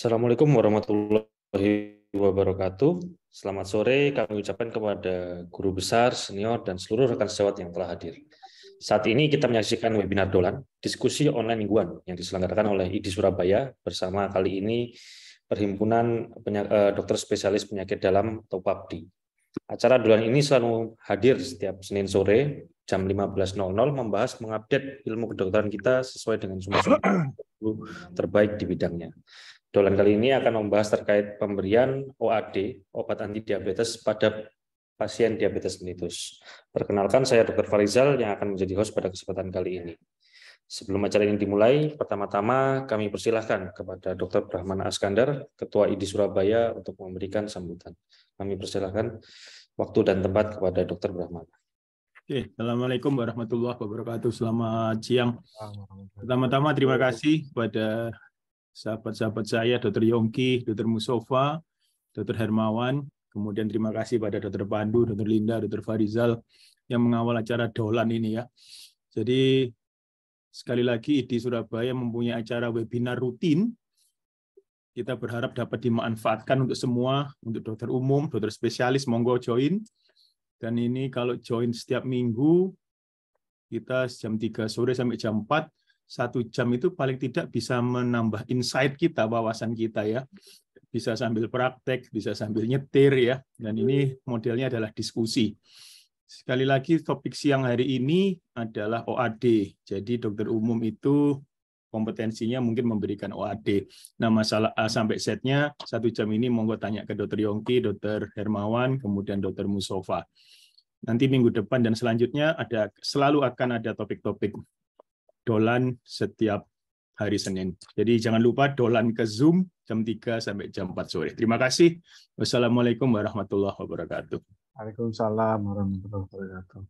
Assalamualaikum warahmatullahi wabarakatuh. Selamat sore kami ucapkan kepada guru besar, senior, dan seluruh rekan sejawat yang telah hadir. Saat ini kita menyaksikan webinar Dolan, diskusi online mingguan yang diselenggarakan oleh IDI Surabaya bersama kali ini Perhimpunan Dokter Spesialis Penyakit Dalam atau PAPDI. Acara Dolan ini selalu hadir setiap Senin sore jam 15.00 membahas mengupdate ilmu kedokteran kita sesuai dengan sumber-sumber terbaik di bidangnya. Dolan kali ini akan membahas terkait pemberian OAD, obat anti diabetes pada pasien diabetes mellitus. Perkenalkan, saya Dr. Farizal yang akan menjadi host pada kesempatan kali ini. Sebelum acara ini dimulai, pertama-tama kami persilahkan kepada Dr. Brahmana Askandar, Ketua IDI Surabaya, untuk memberikan sambutan. Kami persilahkan waktu dan tempat kepada Dr. Brahmana. Oke, Assalamualaikum warahmatullahi wabarakatuh. Selamat siang. Pertama-tama terima kasih kepada sahabat-sahabat saya, Dr. Yongki, Dr. Musofa, Dr. Hermawan, kemudian terima kasih pada Dr. Pandu, Dr. Linda, Dr. Farizal yang mengawal acara Dolan ini ya. Jadi sekali lagi IDI Surabaya mempunyai acara webinar rutin. Kita berharap dapat dimanfaatkan untuk semua, untuk dokter umum, dokter spesialis, monggo join. Dan ini kalau join setiap minggu, kita jam 3 sore sampai jam 4, 1 jam itu paling tidak bisa menambah insight kita, wawasan kita ya. Bisa sambil praktek, bisa sambil nyetir ya. Dan ini modelnya adalah diskusi. Sekali lagi topik siang hari ini adalah OAD. Jadi dokter umum itu kompetensinya mungkin memberikan OAD. Nah masalah A sampai Z-nya 1 jam ini monggo tanya ke Dr. Yongki, Dr. Hermawan, kemudian Dr. Musofa. Nanti minggu depan dan selanjutnya selalu akan ada topik-topik Dolan setiap hari Senin. Jadi jangan lupa Dolan ke Zoom jam 3 sampai jam 4 sore. Terima kasih. Wassalamualaikum warahmatullahi wabarakatuh. Waalaikumsalam warahmatullahi wabarakatuh.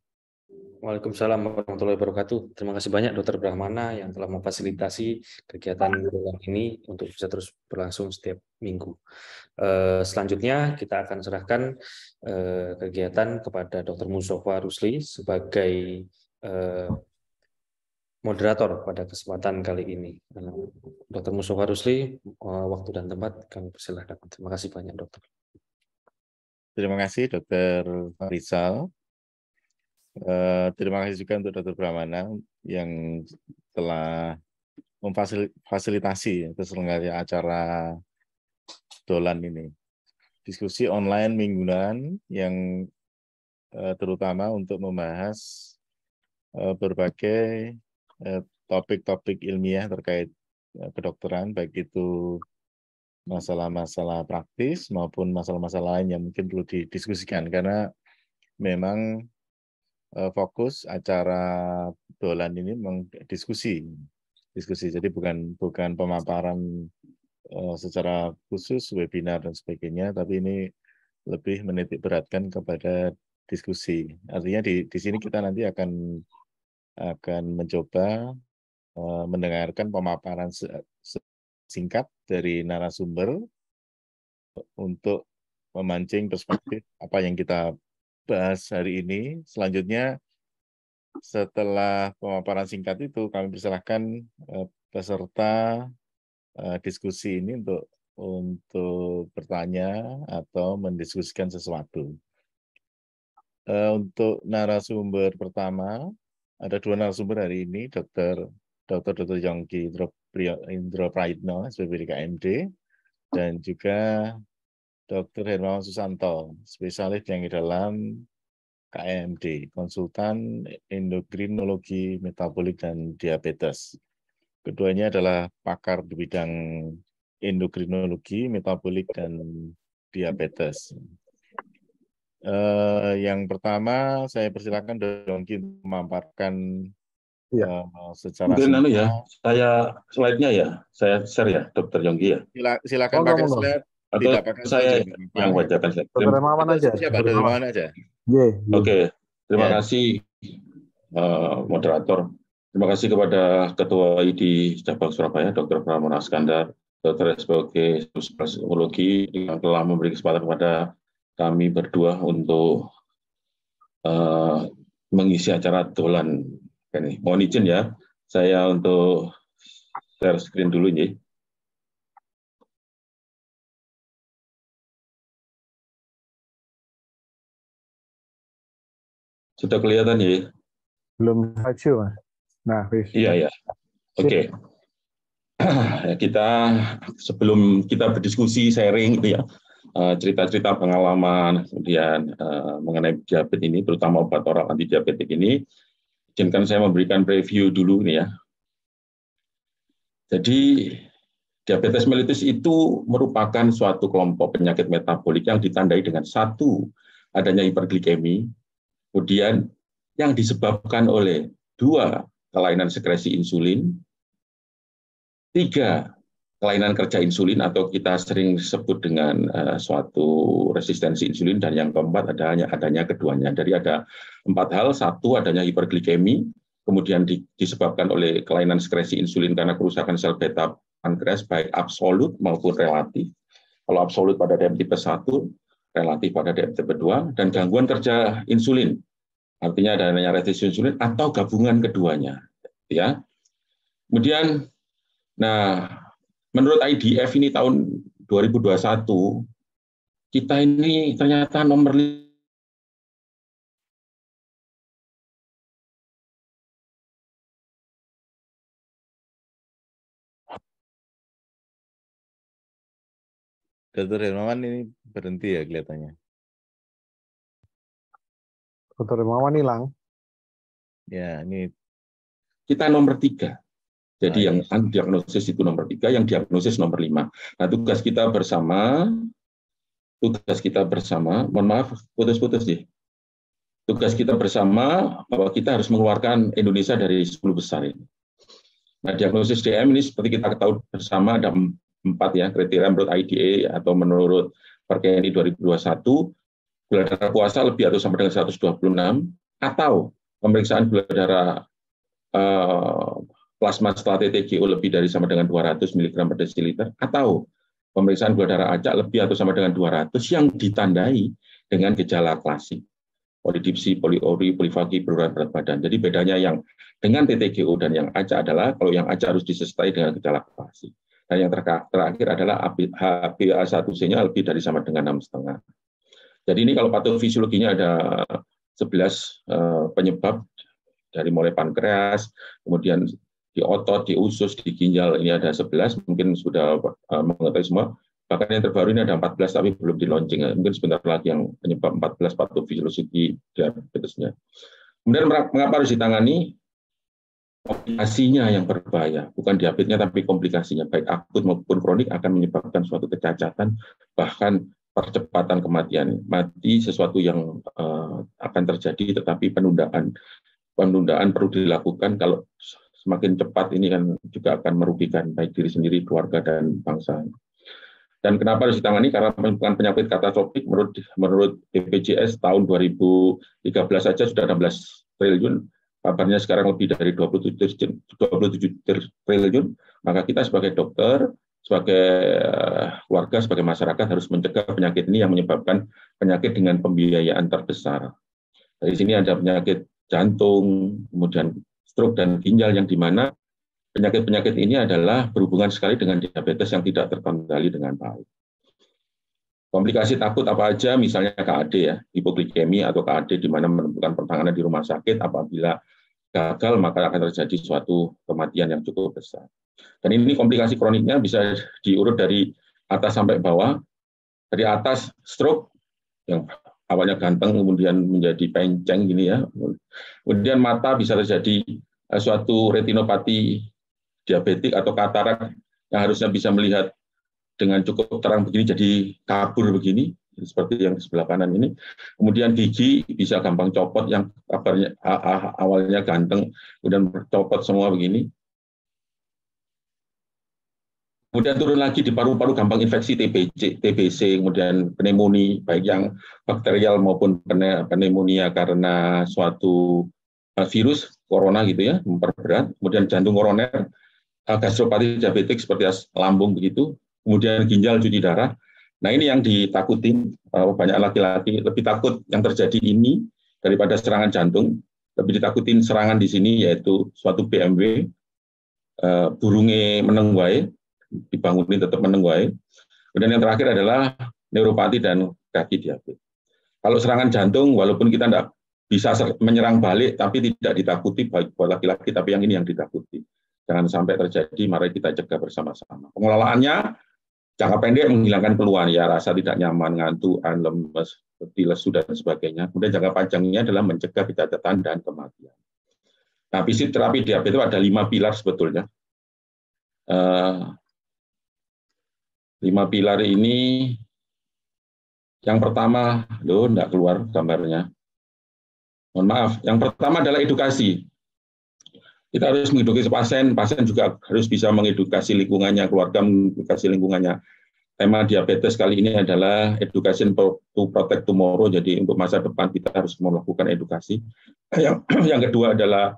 Waalaikumsalam warahmatullahi wabarakatuh. Terima kasih banyak Dr. Brahmana yang telah memfasilitasi kegiatan Dolan ini untuk bisa terus berlangsung setiap minggu. Selanjutnya kita akan serahkan kegiatan kepada Dr. Musofa Rusli sebagai moderator pada kesempatan kali ini. Dr. Musofa Rusli, waktu dan tempat kami persilahkan. Terima kasih banyak, Dokter. Terima kasih, Dr. Farizal. Terima kasih juga untuk Dr. Brahmana yang telah memfasilitasi terselenggaranya acara Dolan ini. Diskusi online mingguan yang terutama untuk membahas berbagai topik-topik ilmiah terkait kedokteran, baik itu masalah-masalah praktis maupun masalah-masalah lain yang mungkin perlu didiskusikan, karena memang fokus acara Dolan ini memang diskusi. Jadi bukan pemaparan secara khusus webinar dan sebagainya, tapi ini lebih menitik beratkan kepada diskusi. Artinya di sini kita nanti akan mencoba mendengarkan pemaparan singkat dari narasumber untuk memancing perspektif apa yang kita bahas hari ini. Selanjutnya, setelah pemaparan singkat itu, kami persilahkan peserta diskusi ini untuk bertanya atau mendiskusikan sesuatu. Untuk narasumber pertama, ada 2 narasumber hari ini, Dr. Yongki Indro Praitno, SPPD KMD, dan juga Dr. Hermawan Susanto, spesialis yang di dalam KMD, konsultan endokrinologi, metabolik, dan diabetes. Keduanya adalah pakar di bidang endokrinologi, metabolik, dan diabetes. Yang pertama, saya persilakan Dr. Yongki untuk memaparkan secara mungkin saya slide-nya ya, saya share ya, Dr. Yongki ya. Silakan pakai slide. Atau tidak pakai saya yang bacakan slide. Dr. Hermawan aja. Oke, terima kasih moderator. Terima kasih kepada Ketua IDI Cabang Surabaya, Dr. Brahmana Askandar, Dr. SPOG Psikologi yang telah memberi kesempatan kepada kami berdua untuk mengisi acara Dolan. Mohon izin ya, saya untuk share screen dulu ya. Sudah kelihatan ya? Belum maju, Mas. Nah, wis. Iya, ya. Oke. Kita sebelum kita berdiskusi sharing itu ya, cerita-cerita pengalaman kemudian mengenai diabetes ini, terutama obat oral anti diabetik ini, izinkan saya memberikan review dulu nih ya. Jadi diabetes mellitus itu merupakan suatu kelompok penyakit metabolik yang ditandai dengan satu, adanya hiperglikemi, kemudian yang disebabkan oleh dua, kelainan sekresi insulin, tiga, kelainan kerja insulin atau kita sering sebut dengan suatu resistensi insulin, dan yang keempat adanya keduanya. Jadi ada 4 hal. Satu, adanya hiperglikemi, kemudian disebabkan oleh kelainan sekresi insulin karena kerusakan sel beta pankreas baik absolut maupun relatif. Kalau absolut pada DM tipe 1, relatif pada DM tipe 2, dan gangguan kerja insulin. Artinya adanya resistensi insulin atau gabungan keduanya, ya. Kemudian menurut IDF ini tahun 2021, kita ini ternyata nomor 5. Dr. Hermawan ini berhenti ya kelihatannya. Dr. Hermawan hilang. Ya, ini Kita nomor 3. Jadi yang undiagnosis itu nomor 3, yang diagnosis nomor 5. Nah, tugas kita bersama, mohon maaf, putus-putus nih. Tugas kita bersama bahwa kita harus mengeluarkan Indonesia dari 10 besar ini. Nah, diagnosis DM ini seperti kita ketahui bersama ada 4 ya, kriteria menurut IDA atau menurut Perkeni 2021, gula darah puasa lebih atau sama dengan 126, atau pemeriksaan gula darah plasma setelah TTGO lebih dari sama dengan 200 mg per desiliter, atau pemeriksaan gula darah acak lebih atau sama dengan 200 yang ditandai dengan gejala klasik, polidipsi, poliuri, polifagi, penurunan berat badan. Jadi bedanya yang dengan TTGO dan yang acak adalah kalau yang acak harus disertai dengan gejala klasik. Dan yang terakhir adalah HbA1c-nya lebih dari sama dengan 6,5. Jadi ini kalau patofisiologinya ada 11 penyebab, dari mulai pankreas, kemudian di otot, di usus, di ginjal, ini ada 11, mungkin sudah mengetahui semua. Bahkan yang terbaru ini ada 14, tapi belum di launching. Mungkin sebentar lagi yang penyebab 14 patofisiologi diabetesnya. Kemudian mengapa harus ditangani? Komplikasinya yang berbahaya, bukan diabetesnya, tapi komplikasinya, baik akut maupun kronik, akan menyebabkan suatu kecacatan, bahkan percepatan kematian. Mati sesuatu yang akan terjadi, tetapi penundaan perlu dilakukan. Kalau semakin cepat ini kan juga akan merugikan baik diri sendiri, keluarga, dan bangsa. Dan kenapa harus ditangani? Karena bukan penyakit katastrofik. Menurut BPJS tahun 2013 saja sudah 16 triliun, kabarnya sekarang lebih dari 27 triliun. Maka kita sebagai dokter, sebagai keluarga, sebagai masyarakat harus mencegah penyakit ini yang menyebabkan penyakit dengan pembiayaan terbesar. Dari sini ada penyakit jantung, kemudian stroke dan ginjal, yang dimana penyakit-penyakit ini adalah berhubungan sekali dengan diabetes yang tidak terkendali dengan baik. Komplikasi takut apa aja, misalnya KAD ya, hipoglikemi atau KAD, di mana menemukan penanganan di rumah sakit. Apabila gagal, maka akan terjadi suatu kematian yang cukup besar. Dan ini komplikasi kroniknya bisa diurut dari atas sampai bawah. Dari atas stroke, yang awalnya ganteng kemudian menjadi penceng gini ya. Kemudian mata bisa terjadi suatu retinopati diabetik atau katarak yang harusnya bisa melihat dengan cukup terang begini jadi kabur begini, seperti yang di sebelah kanan ini. Kemudian gigi bisa gampang copot, yang kabarnya awalnya ganteng kemudian copot semua begini. Kemudian turun lagi di paru-paru, gampang infeksi TBC, kemudian pneumonia, baik yang bakterial maupun pneumonia karena suatu virus, corona gitu ya, memperberat. Kemudian jantung koroner, gastropati diabetik seperti lambung begitu. Kemudian ginjal, cuci darah. Nah ini yang ditakutin, banyak laki-laki lebih takut yang terjadi ini daripada serangan jantung. Lebih ditakutin serangan di sini, yaitu suatu BMW, burungnya meneng wae, dibangunin tetap meneng wae. Kemudian yang terakhir adalah neuropati dan kaki diabetes. Kalau serangan jantung, walaupun kita bisa menyerang balik, tapi tidak ditakuti buat laki-laki, tapi yang ini yang ditakuti. Jangan sampai terjadi, mari kita cegah bersama-sama. Pengelolaannya jangka pendek menghilangkan keluhan, ya rasa tidak nyaman, ngantuk, lemes, letih, lesu, dan sebagainya. Kemudian jangka panjangnya adalah mencegah kecacatan dan kematian. Nah, fisik terapi diabetes itu ada 5 pilar sebetulnya. 5 pilar ini, yang pertama, enggak keluar gambarnya. Mohon maaf, yang pertama adalah edukasi. Kita harus mengedukasi pasien juga harus bisa mengedukasi lingkungannya, keluarga mengedukasi lingkungannya. Tema diabetes kali ini adalah education to protect tomorrow, jadi untuk masa depan kita harus melakukan edukasi. Yang kedua adalah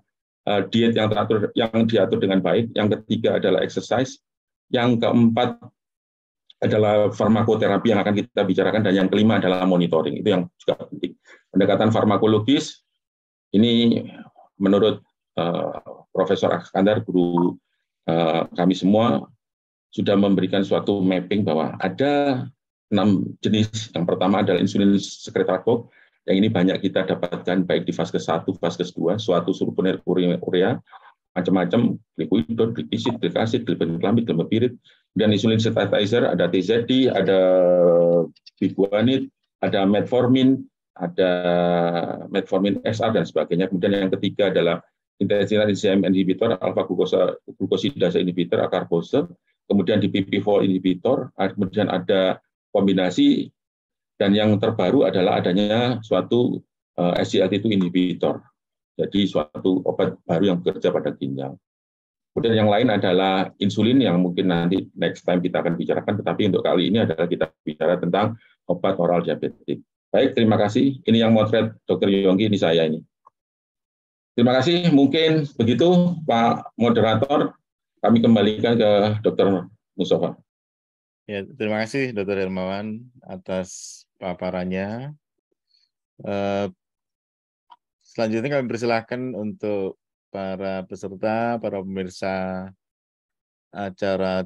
diet yang diatur dengan baik. Yang ketiga adalah exercise. Yang keempat adalah farmakoterapi yang akan kita bicarakan, dan yang kelima adalah monitoring. Itu yang juga penting. Pendekatan farmakologis ini menurut Profesor Askandar, guru kami semua, sudah memberikan suatu mapping bahwa ada 6 jenis. Yang pertama adalah insulin sekretarko, yang ini banyak kita dapatkan baik di fase 1, fase 2, suatu sulfonylurea, macam-macam, glikoidon, glikisid, glikasid, glibenclamid, glimepirid, dan insulin sensitizer, ada TZD, ada biguanid, ada metformin, ada metformin XR, dan sebagainya. Kemudian yang ketiga adalah intensitas enzim inhibitor, alpha glukosidase inhibitor, akarbose, kemudian di PP4 inhibitor, kemudian ada kombinasi, dan yang terbaru adalah adanya suatu SGLT2 inhibitor. Jadi suatu obat baru yang bekerja pada ginjal. Kemudian yang lain adalah insulin yang mungkin nanti next time kita akan bicarakan, tetapi untuk kali ini adalah kita bicara tentang obat oral diabetik. Baik, terima kasih. Ini yang motret Dr. Yongki, ini saya ini. Terima kasih. Mungkin begitu, Pak Moderator. Kami kembalikan ke Dr. Mustafa. Ya, terima kasih Dr. Hermawan atas paparannya. Selanjutnya kami persilahkan untuk para peserta, para pemirsa acara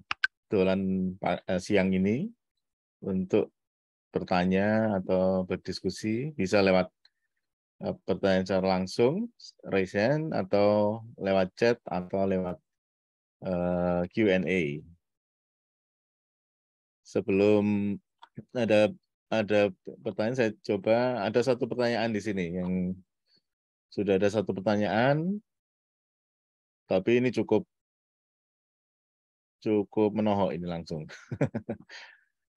dolan siang ini untuk bertanya atau berdiskusi, bisa lewat pertanyaan secara langsung, raise hand, atau lewat chat, atau lewat Q&A. Sebelum ada pertanyaan, saya coba ada satu pertanyaan di sini yang sudah ada satu pertanyaan, tapi ini cukup menohok ini langsung.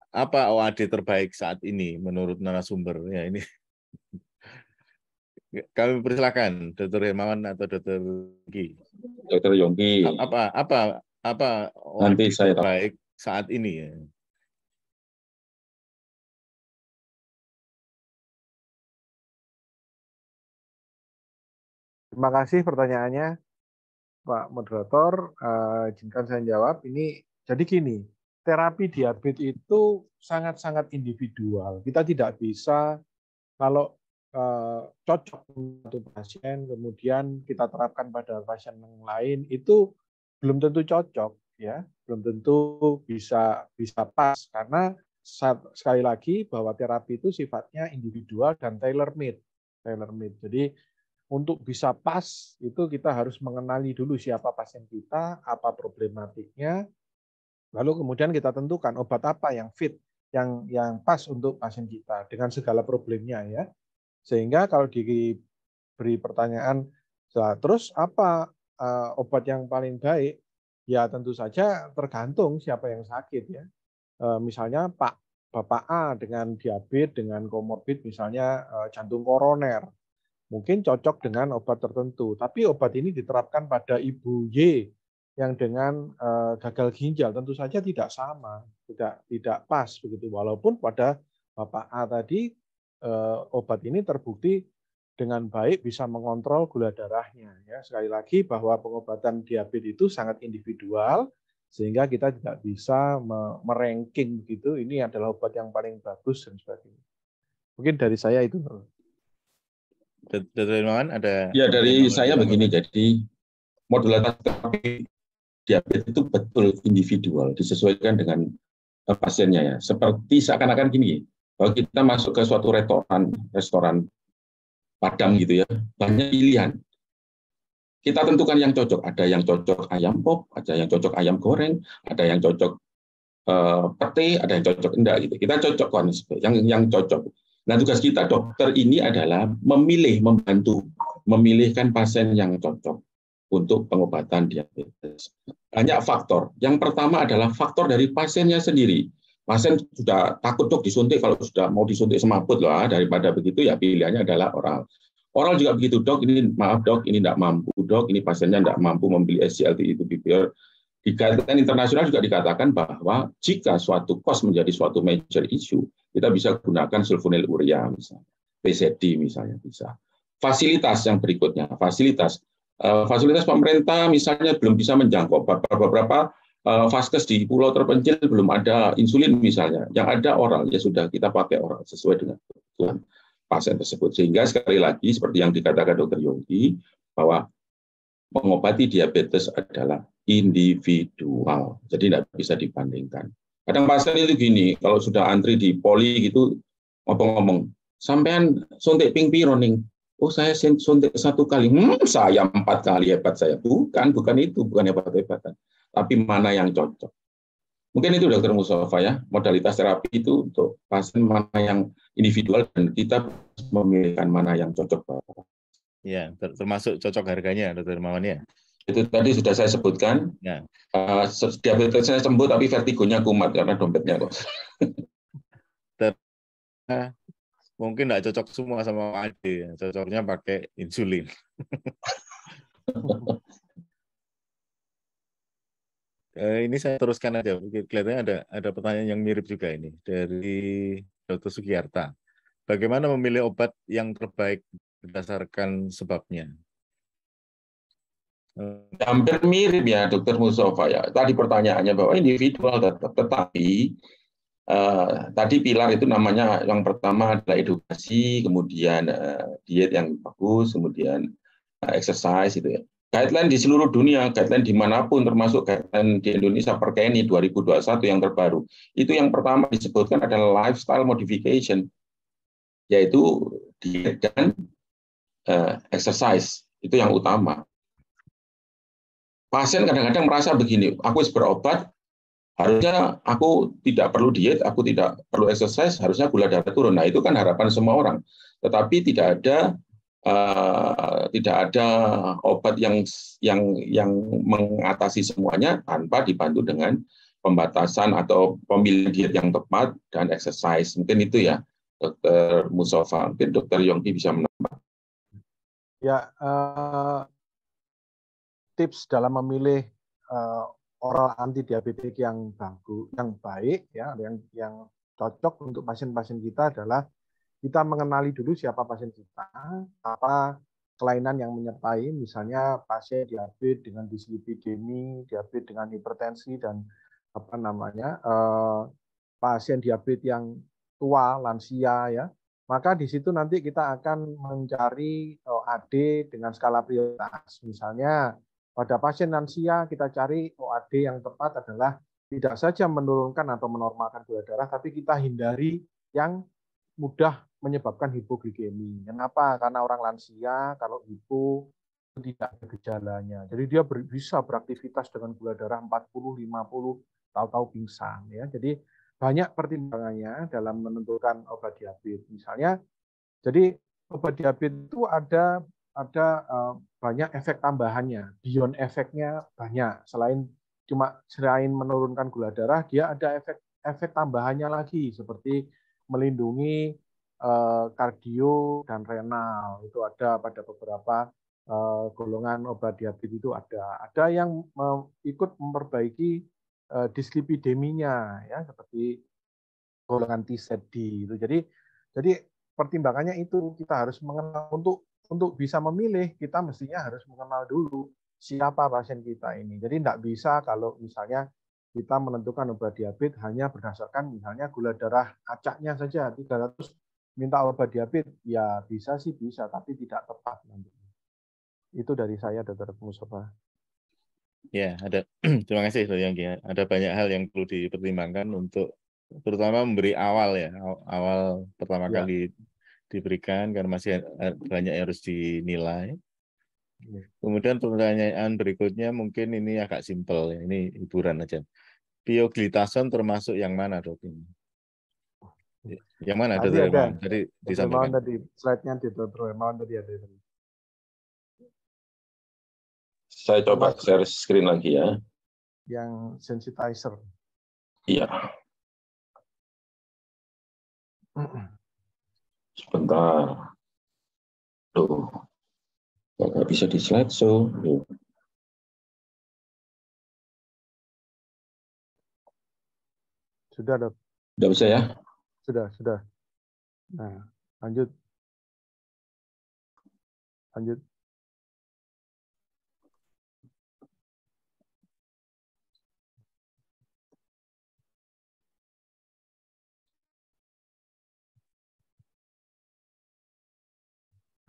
Apa OAD terbaik saat ini menurut narasumber? Ya ini. Kami persilakan Dr. Hermawan atau Dr. Yongki. Dr. Yongki. Apa nanti saya terbaik saat ini ya? Terima kasih pertanyaannya, Pak Moderator. Izinkan saya jawab. Ini jadi gini, terapi diabetes itu sangat-sangat individual. Kita tidak bisa kalau cocok untuk pasien, kemudian kita terapkan pada pasien yang lain, itu belum tentu cocok, ya, belum tentu bisa pas, karena sekali lagi bahwa terapi itu sifatnya individual dan tailor-made. Jadi untuk bisa pas itu kita harus mengenali dulu siapa pasien kita, apa problematiknya, lalu kemudian kita tentukan obat apa yang fit, yang pas untuk pasien kita dengan segala problemnya, ya. Sehingga kalau diberi pertanyaan, terus apa obat yang paling baik? Ya tentu saja tergantung siapa yang sakit, ya. Misalnya Bapak A dengan diabetes, dengan komorbid, misalnya jantung koroner, mungkin cocok dengan obat tertentu. Tapi obat ini diterapkan pada Ibu Y yang dengan gagal ginjal, tentu saja tidak sama, tidak pas begitu. Walaupun pada Bapak A tadi obat ini terbukti dengan baik bisa mengontrol gula darahnya. Ya, sekali lagi bahwa pengobatan diabetes itu sangat individual, sehingga kita tidak bisa meranking begitu. Ini adalah obat yang paling bagus dan sebagainya. Mungkin dari saya itu. Dr. Hermawan ada? Ya, dari saya begini. Jadi modulasi terapi diabetes itu betul individual, disesuaikan dengan pasiennya, ya. Seperti seakan-akan gini. Kalau kita masuk ke suatu restoran, Padang gitu ya, banyak pilihan. Kita tentukan yang cocok. Ada yang cocok ayam pop, ada yang cocok ayam goreng, ada yang cocok pete, ada yang cocok enggak gitu. Kita cocokkan yang cocok. Nah, tugas kita dokter ini adalah membantu memilihkan pasien yang cocok untuk pengobatan diabetes. Banyak faktor. Yang pertama adalah faktor dari pasiennya sendiri. Pasien sudah takut dok disuntik, kalau sudah mau disuntik semaput lah, daripada begitu ya pilihannya adalah oral. Oral juga begitu dok, ini maaf dok, ini tidak mampu dok, ini pasiennya tidak mampu membeli SGLT itu PPR. Di guideline internasional juga dikatakan bahwa jika suatu cost menjadi suatu major issue, kita bisa gunakan sulfonylurea misalnya, PCD misalnya bisa. Fasilitas yang berikutnya, fasilitas pemerintah misalnya belum bisa menjangkau beberapa vaskes di pulau terpencil belum ada insulin misalnya, yang ada oral ya sudah kita pakai oral sesuai dengan kebutuhan pasien tersebut. Sehingga sekali lagi seperti yang dikatakan Dr. Yongki bahwa mengobati diabetes adalah individual, jadi tidak bisa dibandingkan. Kadang pasien itu gini, kalau sudah antri di poli gitu ngomong-ngomong, sampean suntik ping piro ning? Oh saya suntik 1 kali, saya 4 kali hebat saya. Bukan itu, bukan hebat-hebatan. Tapi mana yang cocok. Mungkin itu Dr. Mustafa ya, modalitas terapi itu untuk pasien mana yang individual dan kita memilihkan mana yang cocok. Ya, termasuk cocok harganya, Dr. Mawan ya. Itu tadi sudah saya sebutkan. Ya. Diabetesnya sembuh tapi vertigonya kumat karena dompetnya kok. Mungkin nggak cocok semua sama Ade, ya. Cocoknya pakai insulin. Ini saya teruskan aja. Kelihatannya ada pertanyaan yang mirip juga ini dari Dr. Sugiyarta. Bagaimana memilih obat yang terbaik berdasarkan sebabnya? Hampir mirip ya, Dr. Mustafa ya. Tadi pertanyaannya bahwa individual tetapi tadi pilar itu namanya yang pertama adalah edukasi, kemudian diet yang bagus, kemudian exercise itu ya. Guideline di seluruh dunia, guideline dimanapun, termasuk guideline di Indonesia per KNI 2021 yang terbaru. Itu yang pertama disebutkan adalah lifestyle modification, yaitu diet dan exercise. Itu yang utama. Pasien kadang-kadang merasa begini, aku harus berobat, harusnya aku tidak perlu diet, aku tidak perlu exercise, harusnya gula darah turun. Nah, itu kan harapan semua orang. Tetapi tidak ada obat yang mengatasi semuanya tanpa dibantu dengan pembatasan atau pemilihan diet yang tepat dan exercise. Mungkin itu ya, Dr. Mustafa. Mungkin Dr. Yongki bisa menambah. Ya, tips dalam memilih oral antidiabetik yang bagus, yang baik, ya, yang cocok untuk pasien-pasien kita adalah kita mengenali dulu siapa pasien kita, apa kelainan yang menyertai, misalnya pasien diabetes dengan dislipidemi, diabetes dengan hipertensi, dan pasien diabetes yang tua, lansia, ya. Maka di situ nanti kita akan mencari OAD dengan skala prioritas. Misalnya pada pasien lansia kita cari OAD yang tepat adalah tidak saja menurunkan atau menormalkan gula darah, tapi kita hindari yang mudah menyebabkan hipoglikemi. Kenapa? Karena orang lansia kalau hipo tidak ada gejalanya. Jadi dia bisa beraktivitas dengan gula darah 40, 50, tahu-tahu pingsan. Ya. Jadi banyak pertimbangannya dalam menentukan obat diabetes. Misalnya, jadi obat diabetes itu ada banyak efek tambahannya. Beyond efeknya banyak. Selain menurunkan gula darah, dia ada efek tambahannya lagi seperti melindungi kardio dan renal. Itu ada pada beberapa golongan obat diabetes itu ada. Ada yang ikut memperbaiki dislipideminya, ya, seperti golongan TZD itu. Jadi pertimbangannya itu kita harus mengenal untuk bisa memilih, kita mestinya harus mengenal dulu siapa pasien kita ini. Jadi tidak bisa kalau misalnya kita menentukan obat diabetes hanya berdasarkan misalnya gula darah acaknya saja 300 minta obat diabetes, ya bisa sih bisa, tapi tidak tepat nanti. Itu dari saya, Dr. Mustafa. Ya, ada. Terima kasih, Dr. Yongki. Ada banyak hal yang perlu dipertimbangkan untuk terutama memberi awal ya, awal pertama kali diberikan karena masih banyak yang harus dinilai. Kemudian pertanyaan berikutnya mungkin ini agak simpel, ini hiburan aja. Pioglitason termasuk yang mana, Dok? Yang mana, Tadi Dr. ada, Hermawan? Tadi disampaikan. tadi slide-nya di Dr. Hermawan tadi ada. Saya coba share screen lagi ya. Yang sensitizer. Iya. Sebentar. Tuh. Nggak bisa di slideshow. Tuh. Sudah, Dok. Sudah bisa ya? Sudah. Nah, lanjut.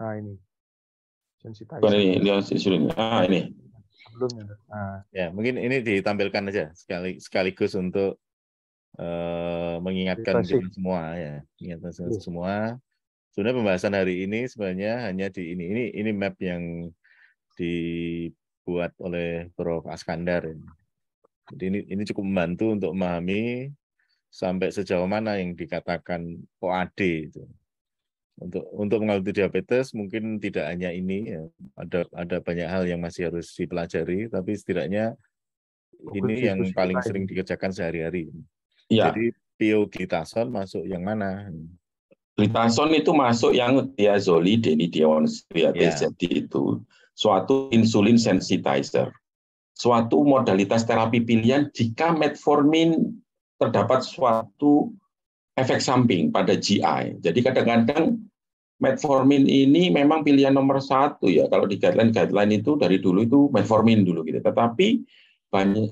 Nah, ini. Sensitizer. Bukan ini, lihat ini. Ah, ini. Sebelumnya. Nah. Ya, mungkin ini ditampilkan aja sekaligus untuk mengingatkan kita semua ya, ingatkan semua. Sebenarnya pembahasan hari ini sebenarnya hanya di ini map yang dibuat oleh Prof. Askandar. Jadi ini cukup membantu untuk memahami sampai sejauh mana yang dikatakan OAD itu. Untuk mengalami diabetes mungkin tidak hanya ini ya, ada banyak hal yang masih harus dipelajari, tapi setidaknya ini yang paling sering dikerjakan sehari-hari. Ya. Jadi pioglitason masuk yang mana? Glitason itu masuk yang thiazolidinedione TZD itu suatu insulin sensitizer, suatu modalitas terapi pilihan jika metformin terdapat suatu efek samping pada GI. Jadi kadang-kadang metformin ini memang pilihan nomor 1 ya. Kalau di guideline itu dari dulu itu metformin dulu gitu. Tetapi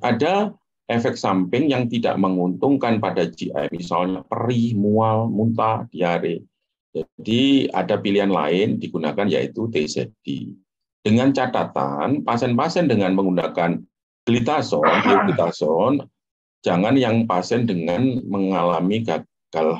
ada efek samping yang tidak menguntungkan pada GI, misalnya perih, mual, muntah, diare. Jadi ada pilihan lain digunakan yaitu TZD. Dengan catatan pasien-pasien dengan menggunakan glitason, jangan yang pasien dengan mengalami gagal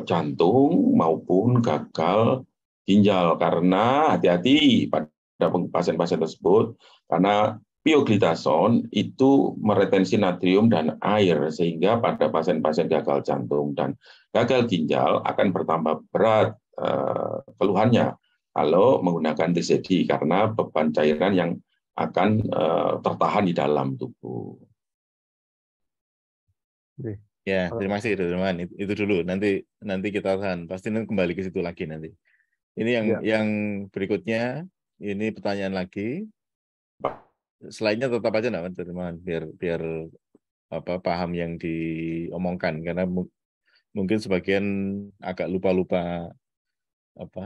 jantung maupun gagal ginjal, karena hati-hati pada pasien-pasien tersebut karena pioglitason itu meretensi natrium dan air sehingga pada pasien-pasien gagal jantung dan gagal ginjal akan bertambah berat keluhannya kalau menggunakan TZD karena beban cairan yang akan tertahan di dalam tubuh. Ya, terima kasih teman-teman. Itu dulu. Nanti kita tahan. Pasti nanti kembali ke situ lagi nanti. Ini yang berikutnya. Ini pertanyaan lagi. Slide-nya tetap aja enggak, teman-teman, biar paham yang diomongkan, karena mungkin sebagian agak lupa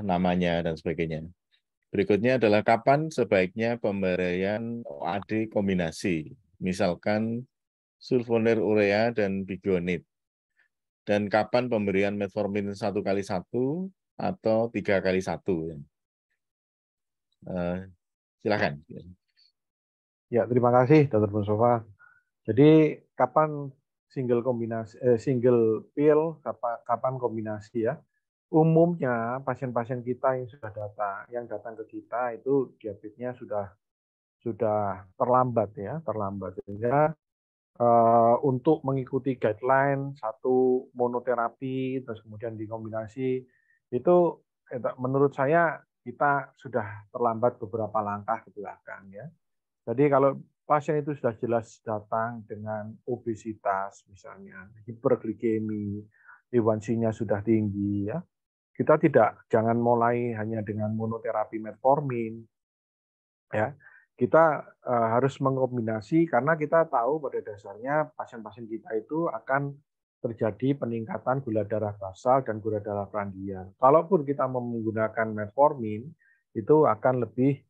namanya dan sebagainya. Berikutnya adalah kapan sebaiknya pemberian OAD kombinasi, misalkan sulfonylurea dan bigonate. Dan kapan pemberian metformin 1x1 atau 3x1. Silakan. Ya, terima kasih Dr. Mustafa. Jadi kapan single pill, kapan kombinasi ya? Umumnya pasien-pasien kita yang datang ke kita itu diabetesnya sudah terlambat. Sehingga untuk mengikuti guideline satu monoterapi terus kemudian dikombinasi itu menurut saya kita sudah terlambat beberapa langkah ke belakang ya. Jadi kalau pasien itu sudah jelas datang dengan obesitas misalnya, hiperglikemi, A1C-nya sudah tinggi ya. Kita jangan mulai hanya dengan monoterapi metformin ya. Kita harus mengkombinasi karena kita tahu pada dasarnya pasien-pasien kita itu akan terjadi peningkatan gula darah basal dan gula darah prandial. Kalaupun kita menggunakan metformin, itu akan lebih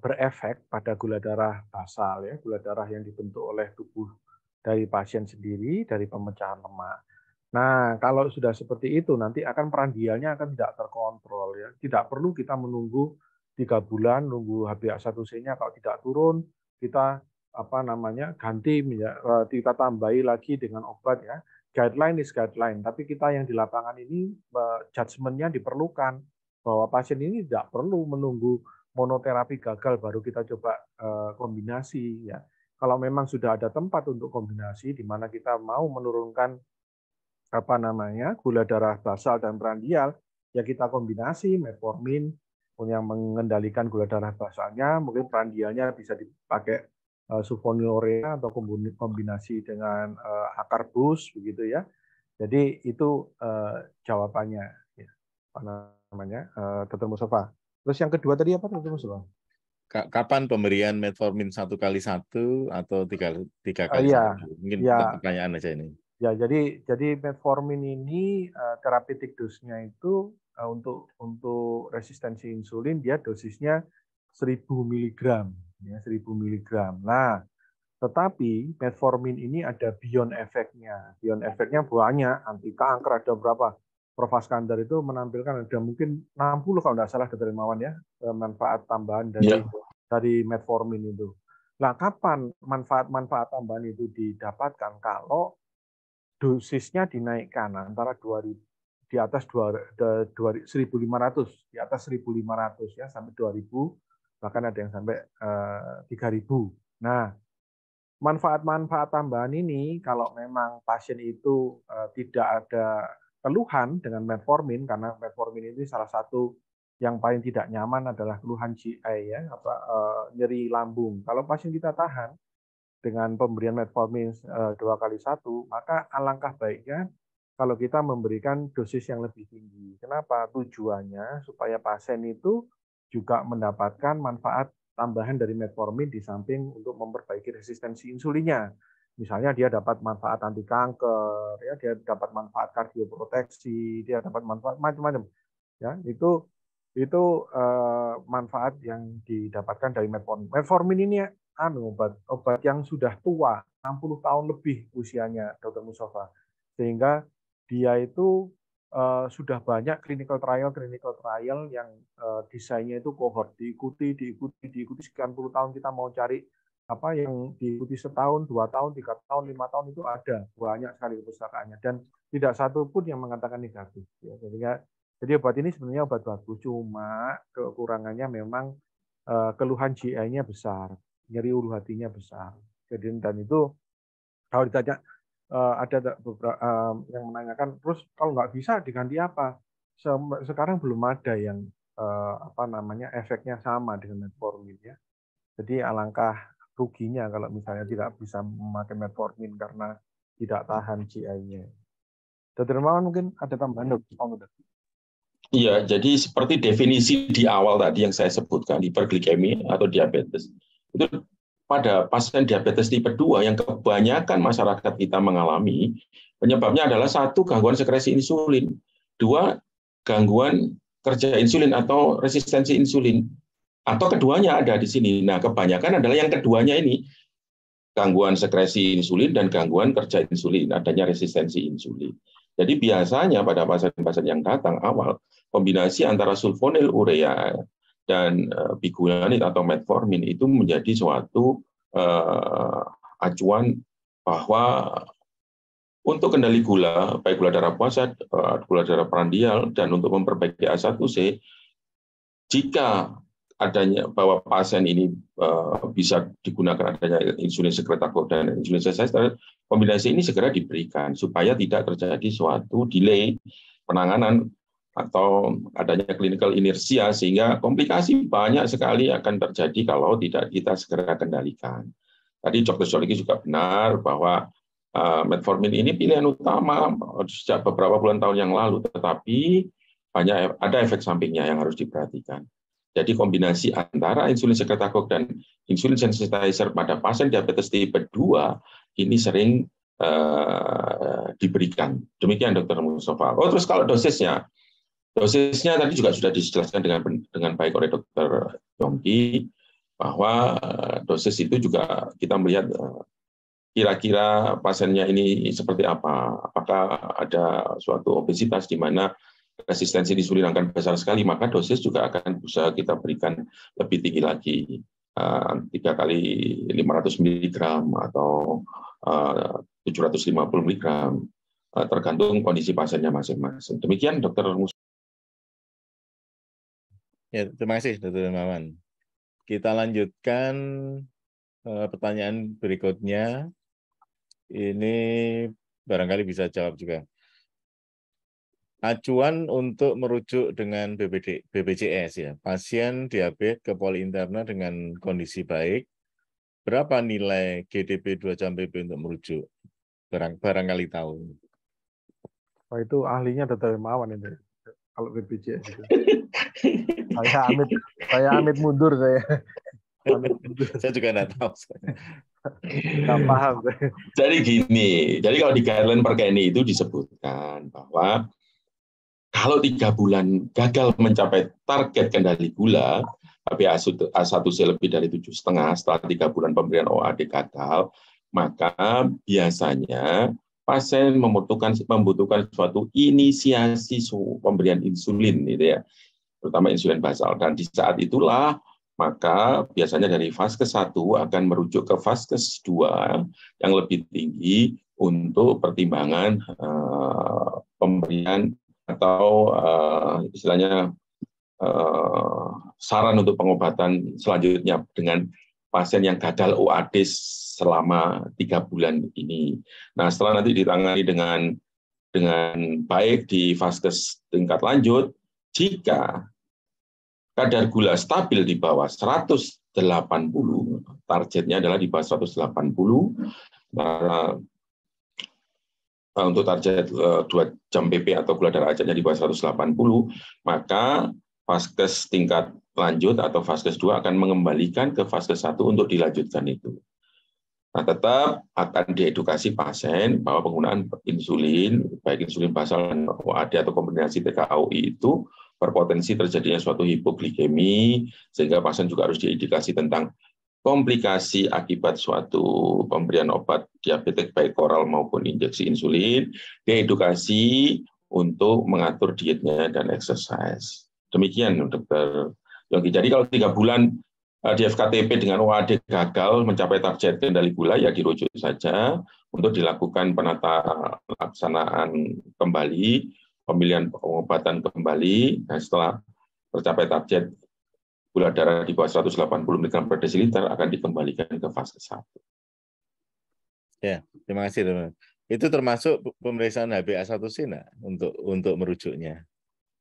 berefek pada gula darah basal, ya, gula darah yang dibentuk oleh tubuh dari pasien sendiri, dari pemecahan lemak. Nah, kalau sudah seperti itu, nanti akan prandialnya akan tidak terkontrol. Ya. Tidak perlu kita menunggu 3 bulan, nunggu HbA1c-nya kalau tidak turun, kita ganti, kita tambahi lagi dengan obat ya. guideline is guideline, tapi kita yang di lapangan ini judgement-nya diperlukan bahwa pasien ini tidak perlu menunggu monoterapi gagal baru kita coba kombinasi ya. Kalau memang sudah ada tempat untuk kombinasi di mana kita mau menurunkan gula darah basal dan prandial, ya kita kombinasi metformin yang mengendalikan gula darah basalnya, mungkin prandialnya bisa dipakai sulfonylurea atau kombinasi dengan akarbus begitu ya. Jadi itu jawabannya ya. Dr. Mustafa. Terus yang kedua tadi apa, Dr. Mustafa? Kapan pemberian metformin 1x1 atau 3x1? Mungkin ya, pertanyaan aja ini. Ya, jadi metformin ini therapeutic dose-nya itu untuk resistensi insulin dia dosisnya 1000 mg, ya 1000 mg. Nah, tetapi metformin ini ada beyond efeknya. Beyond efeknya banyak, anti kanker ada berapa? Prof. Askandar itu menampilkan ada mungkin 60 kalau tidak salah, Dr. Rimawan ya, manfaat tambahan dari metformin itu. Nah, kapan manfaat tambahan itu didapatkan? Kalau dosisnya dinaikkan antara 2000 di atas 1.500, di atas 1.500 ya sampai 2.000, bahkan ada yang sampai 3.000. Nah, manfaat tambahan ini kalau memang pasien itu tidak ada keluhan dengan metformin, karena metformin ini salah satu yang paling tidak nyaman adalah keluhan GI ya, nyeri lambung. Kalau pasien kita tahan dengan pemberian metformin 2x1, maka alangkah baiknya kalau kita memberikan dosis yang lebih tinggi. Kenapa? Tujuannya supaya pasien itu juga mendapatkan manfaat tambahan dari metformin di samping untuk memperbaiki resistensi insulinnya. Misalnya dia dapat manfaat anti kanker, ya dia dapat manfaat kardioproteksi, dia dapat manfaat macam-macam. Ya, itu manfaat yang didapatkan dari metformin. Metformin ini obat yang sudah tua, 60 tahun lebih usianya, Dr. Mustafa. Sehingga dia itu sudah banyak clinical trial yang desainnya itu cohort, diikuti sekian puluh tahun. Kita mau cari apa yang diikuti setahun, 2 tahun, 3 tahun, 5 tahun itu ada banyak sekali pustakaannya, dan tidak satu pun yang mengatakan negatif. Ya, jadi obat ini sebenarnya obat bagus, cuma kekurangannya memang keluhan GI-nya besar, nyeri ulu hatinya besar. Jadi dan itu kalau ditanya ada beberapa yang menanyakan, terus kalau nggak bisa diganti apa? Sekarang belum ada yang efeknya sama dengan metformin ya. Jadi alangkah ruginya kalau misalnya tidak bisa memakai metformin karena tidak tahan GI-nya. Dr. Rimawan mungkin ada tambahan, Dr. Iya, jadi seperti definisi di awal tadi yang saya sebutkan, hiperglikemi atau diabetes. Itu pada pasien diabetes tipe 2 yang kebanyakan masyarakat kita mengalami, penyebabnya adalah 1, gangguan sekresi insulin, 2, gangguan kerja insulin atau resistensi insulin. Atau keduanya ada di sini. Nah, kebanyakan adalah yang keduanya ini, gangguan sekresi insulin dan gangguan kerja insulin, adanya resistensi insulin. Jadi biasanya pada pasien-pasien yang datang awal, kombinasi antara sulfonylurea dan biguanid atau metformin itu menjadi suatu acuan bahwa untuk kendali gula, baik gula darah puasa, gula darah prandial, dan untuk memperbaiki A1C, jika adanya bahwa pasien ini bisa digunakan adanya insulin sekretagol dan insulin sensitizer, kombinasi ini segera diberikan supaya tidak terjadi suatu delay penanganan atau adanya clinical inertia, sehingga komplikasi banyak sekali akan terjadi kalau tidak kita segera kendalikan. Tadi Dr. Soliki juga benar bahwa metformin ini pilihan utama sejak beberapa bulan tahun yang lalu, tetapi ada efek sampingnya yang harus diperhatikan. Jadi kombinasi antara insulin sekretagol dan insulin sensitizer pada pasien diabetes tipe 2 ini sering diberikan. Demikian Dr. Mustafa. Oh, terus kalau dosisnya tadi juga sudah dijelaskan dengan baik oleh Dr. Yongki, bahwa dosis itu juga kita melihat kira-kira pasiennya ini seperti apa. Apakah ada suatu obesitas di mana resistensi insulin akan besar sekali, maka dosis juga akan bisa kita berikan lebih tinggi lagi, 3 kali 500 mg atau 750 mg. tergantung kondisi pasiennya masing-masing. Demikian, Dokter Mus. Ya, terima kasih, Dr. Maman. Kita lanjutkan pertanyaan berikutnya. Ini barangkali bisa jawab juga. Acuan untuk merujuk dengan BPJS ya, pasien diabetes ke poliinterna dengan kondisi baik, berapa nilai GDP 2 jam PP untuk merujuk? Barangkali tahu. Oh, itu ahlinya Dr. Mawan itu. Kalau BPJS itu. Saya amit mundur saya. Saya juga nggak tahu. Nggak paham. Jadi gini, jadi kalau di guideline Perkeni itu disebutkan bahwa kalau 3 bulan gagal mencapai target kendali gula, HbA1c lebih dari 7,5 setelah 3 bulan pemberian OAD gagal, maka biasanya pasien membutuhkan suatu inisiasi pemberian insulin, gitu ya, terutama insulin basal. Dan di saat itulah maka biasanya dari vaskes 1 akan merujuk ke vaskes 2 yang lebih tinggi untuk pertimbangan pemberian atau istilahnya saran untuk pengobatan selanjutnya dengan pasien yang gagal OAD selama 3 bulan ini. Nah, setelah nanti ditangani dengan baik di vaskes tingkat lanjut, jika kadar gula stabil di bawah 180, targetnya adalah di bawah 180, untuk target 2 jam PP atau gula darah acaknya di bawah 180, maka vaskes tingkat lanjut atau vaskes 2 akan mengembalikan ke vaskes 1 untuk dilanjutkan itu. Nah, tetap akan diedukasi pasien bahwa penggunaan insulin, baik insulin basal dan OAD atau kombinasi TKOI itu berpotensi terjadinya suatu hipoglikemi, sehingga pasien juga harus diedukasi tentang komplikasi akibat suatu pemberian obat diabetes baik oral maupun injeksi insulin, diedukasi untuk mengatur dietnya dan exercise. Demikian, Dr. Yongki. Jadi kalau 3 bulan di FKTP dengan OAD gagal mencapai target kendali gula, ya dirujuk saja untuk dilakukan penata laksanaan kembali, pemilihan pengobatan kembali, dan setelah tercapai target gula darah di bawah 180 mg per desiliter akan dikembalikan ke fase 1. Ya, terima kasih, teman. Itu termasuk pemeriksaan HbA1c untuk merujuknya.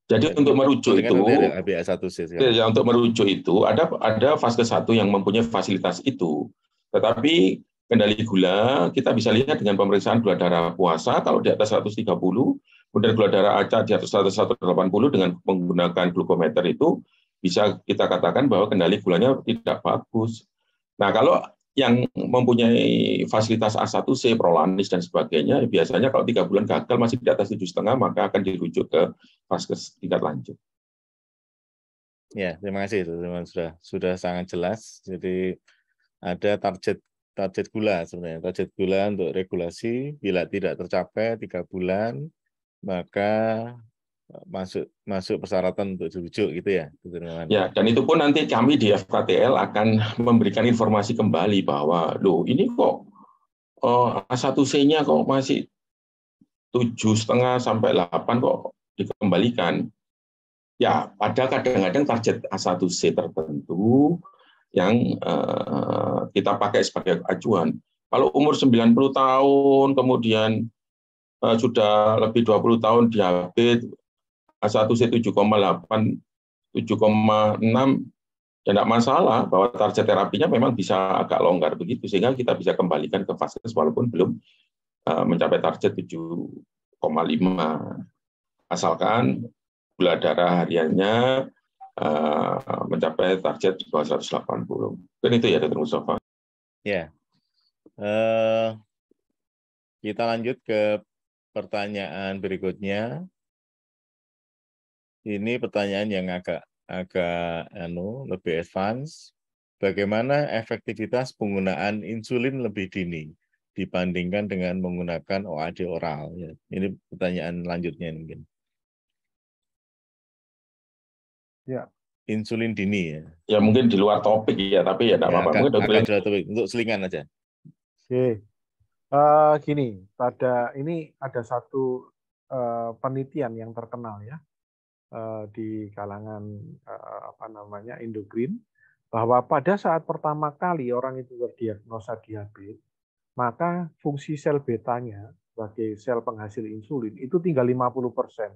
Jadi untuk merujuk itu, HbA1c ya, untuk merujuk itu ada fase 1 yang mempunyai fasilitas itu. Tetapi kendali gula kita bisa lihat dengan pemeriksaan gula darah puasa kalau di atas 130, kemudian gula darah acak di atas 180 dengan menggunakan glukometer itu bisa kita katakan bahwa kendali gulanya tidak bagus. Nah, kalau yang mempunyai fasilitas A1C, Prolanis dan sebagainya, biasanya kalau 3 bulan gagal masih di atas 7,5, maka akan dirujuk ke vaskes tingkat lanjut. Ya, terima kasih teman-teman, sudah sangat jelas. Jadi ada target gula sebenarnya, target gula untuk regulasi bila tidak tercapai 3 bulan, maka masuk persyaratan untuk dirujuk gitu ya. Ya, dan itu pun nanti kami di FKTL akan memberikan informasi kembali bahwa loh ini kok A1C-nya kok masih 7,5 sampai 8 kok dikembalikan. Ya, ada kadang-kadang target A1C tertentu yang kita pakai sebagai acuan. Kalau umur 90 tahun, kemudian sudah lebih 20 tahun diabetes, A1C 7,8, 7,6, ya tidak masalah bahwa target terapinya memang bisa agak longgar begitu, sehingga kita bisa kembalikan ke vaskes walaupun belum mencapai target 7,5. Asalkan gula darah hariannya mencapai target di bawah 180. Kan itu ya, Dr. Mustafa. Ya. Kita lanjut ke pertanyaan berikutnya. Ini pertanyaan yang agak lebih advance. Bagaimana efektivitas penggunaan insulin lebih dini dibandingkan dengan menggunakan OAD oral? Ya, ini pertanyaan lanjutnya mungkin. Ya. Insulin dini ya. Ya mungkin di luar topik ya, tapi ya tidak apa-apa. Agak di luar topik, untuk selingan aja. Oke. Gini, ini ada satu penelitian yang terkenal ya di kalangan endokrin, bahwa pada saat pertama kali orang itu terdiagnosa diabetes, maka fungsi sel betanya sebagai sel penghasil insulin itu tinggal 50%.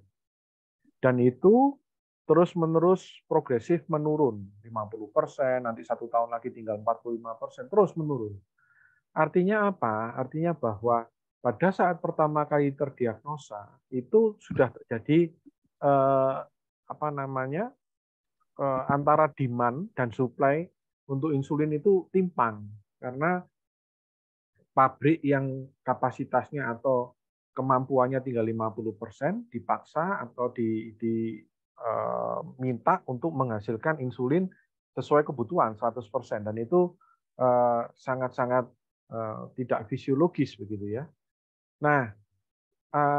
Dan itu terus-menerus progresif menurun, 50%, nanti 1 tahun lagi tinggal 45%, terus menurun. Artinya apa? Artinya bahwa pada saat pertama kali terdiagnosa itu sudah terjadi antara demand dan supply untuk insulin itu timpang, karena pabrik yang kapasitasnya atau kemampuannya tinggal 50% dipaksa atau diminta untuk menghasilkan insulin sesuai kebutuhan 100%, dan itu sangat-sangat tidak fisiologis begitu ya. Nah,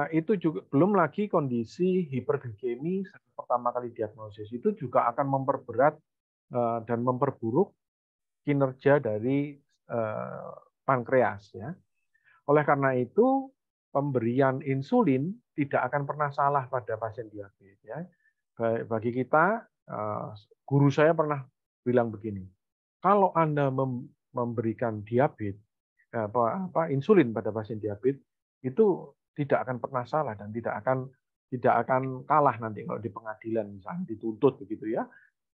itu juga belum lagi kondisi hiperglikemi pertama kali diagnosis, itu juga akan memperberat dan memperburuk kinerja dari pankreas ya. Oleh karena itu, pemberian insulin tidak akan pernah salah pada pasien diabetes ya. Bagi kita, guru saya pernah bilang begini, kalau Anda memberikan diabetes insulin pada pasien diabetes, itu tidak akan pernah salah dan tidak akan kalah nanti kalau di pengadilan misalnya dituntut begitu ya.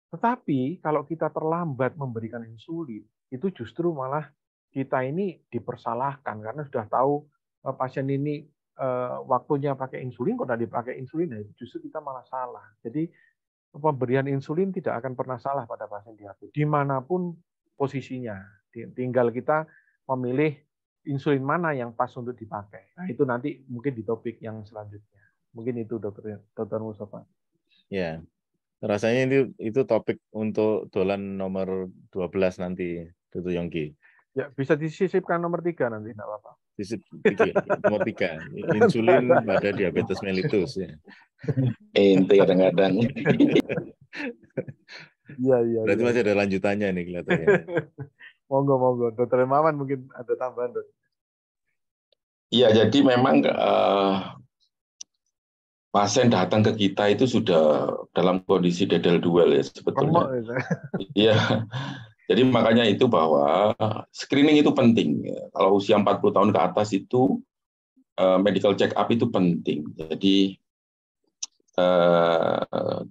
Tetapi kalau kita terlambat memberikan insulin, itu justru malah kita ini dipersalahkan karena sudah tahu pasien ini waktunya pakai insulin, kok tidak dipakai insulin, nah justru kita malah salah. Jadi pemberian insulin tidak akan pernah salah pada pasien diabetes, dimanapun posisinya. Tinggal kita memilih insulin mana yang pas untuk dipakai. Nah, itu nanti mungkin di topik yang selanjutnya. Mungkin itu Dr. Mustafa. Ya, rasanya itu topik untuk dolan nomor 12 nanti, Dr. Yongki. Ya, bisa disisipkan nomor 3 nanti, enggak apa-apa. Nomor 3, insulin pada diabetes mellitus ya. Ente kadang-kadang. Iya. Berarti masih ada lanjutannya nih kelihatannya. Monggo. Dr. Maman mungkin ada tambahan, Dok. Iya, jadi memang pasien datang ke kita itu sudah dalam kondisi dedel duel ya sebetulnya. Iya. Jadi makanya itu bahwa screening itu penting. Kalau usia 40 tahun ke atas itu medical check up itu penting. Jadi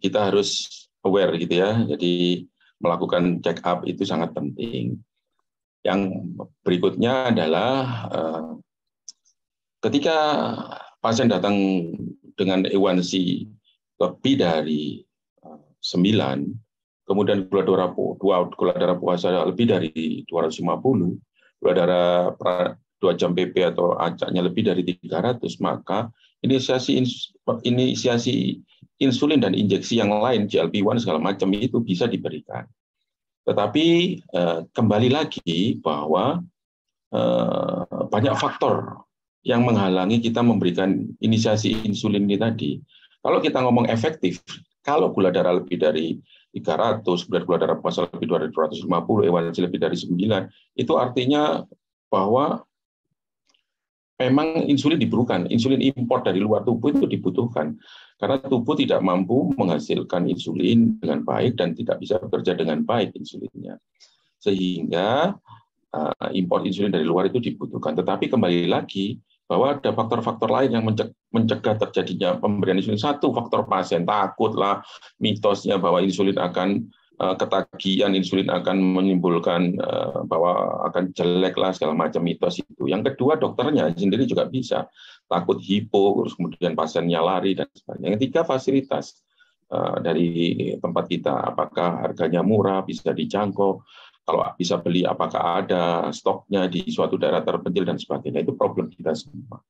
kita harus aware gitu ya. Jadi melakukan check up itu sangat penting. Yang berikutnya adalah ketika pasien datang dengan A1C lebih dari 9, kemudian gula darah puasa lebih dari 250, gula darah 2 jam PP atau acaknya lebih dari 300, maka inisiasi insulin dan injeksi yang lain, GLP-1 segala macam itu bisa diberikan. Tetapi kembali lagi bahwa banyak faktor yang menghalangi kita memberikan inisiasi insulin ini tadi. Kalau kita ngomong efektif, kalau gula darah lebih dari 300, gula darah puasa lebih dari 250, A1C lebih dari 9, itu artinya bahwa memang insulin diperlukan. Insulin impor dari luar tubuh itu dibutuhkan. Karena tubuh tidak mampu menghasilkan insulin dengan baik dan tidak bisa bekerja dengan baik insulinnya. Sehingga impor insulin dari luar itu dibutuhkan. Tetapi kembali lagi, bahwa ada faktor-faktor lain yang mencegah terjadinya pemberian insulin. Satu, faktor pasien takutlah, mitosnya bahwa insulin akan ketagihan, insulin akan menimbulkan bahwa akan jelek lah segala macam mitos itu. Yang kedua, dokternya sendiri juga bisa takut hipo, terus kemudian pasiennya lari dan sebagainya. Yang ketiga, fasilitas dari tempat kita, apakah harganya murah, bisa dijangkau. Kalau bisa beli, apakah ada stoknya di suatu daerah terpencil dan sebagainya. Itu problem kita semua.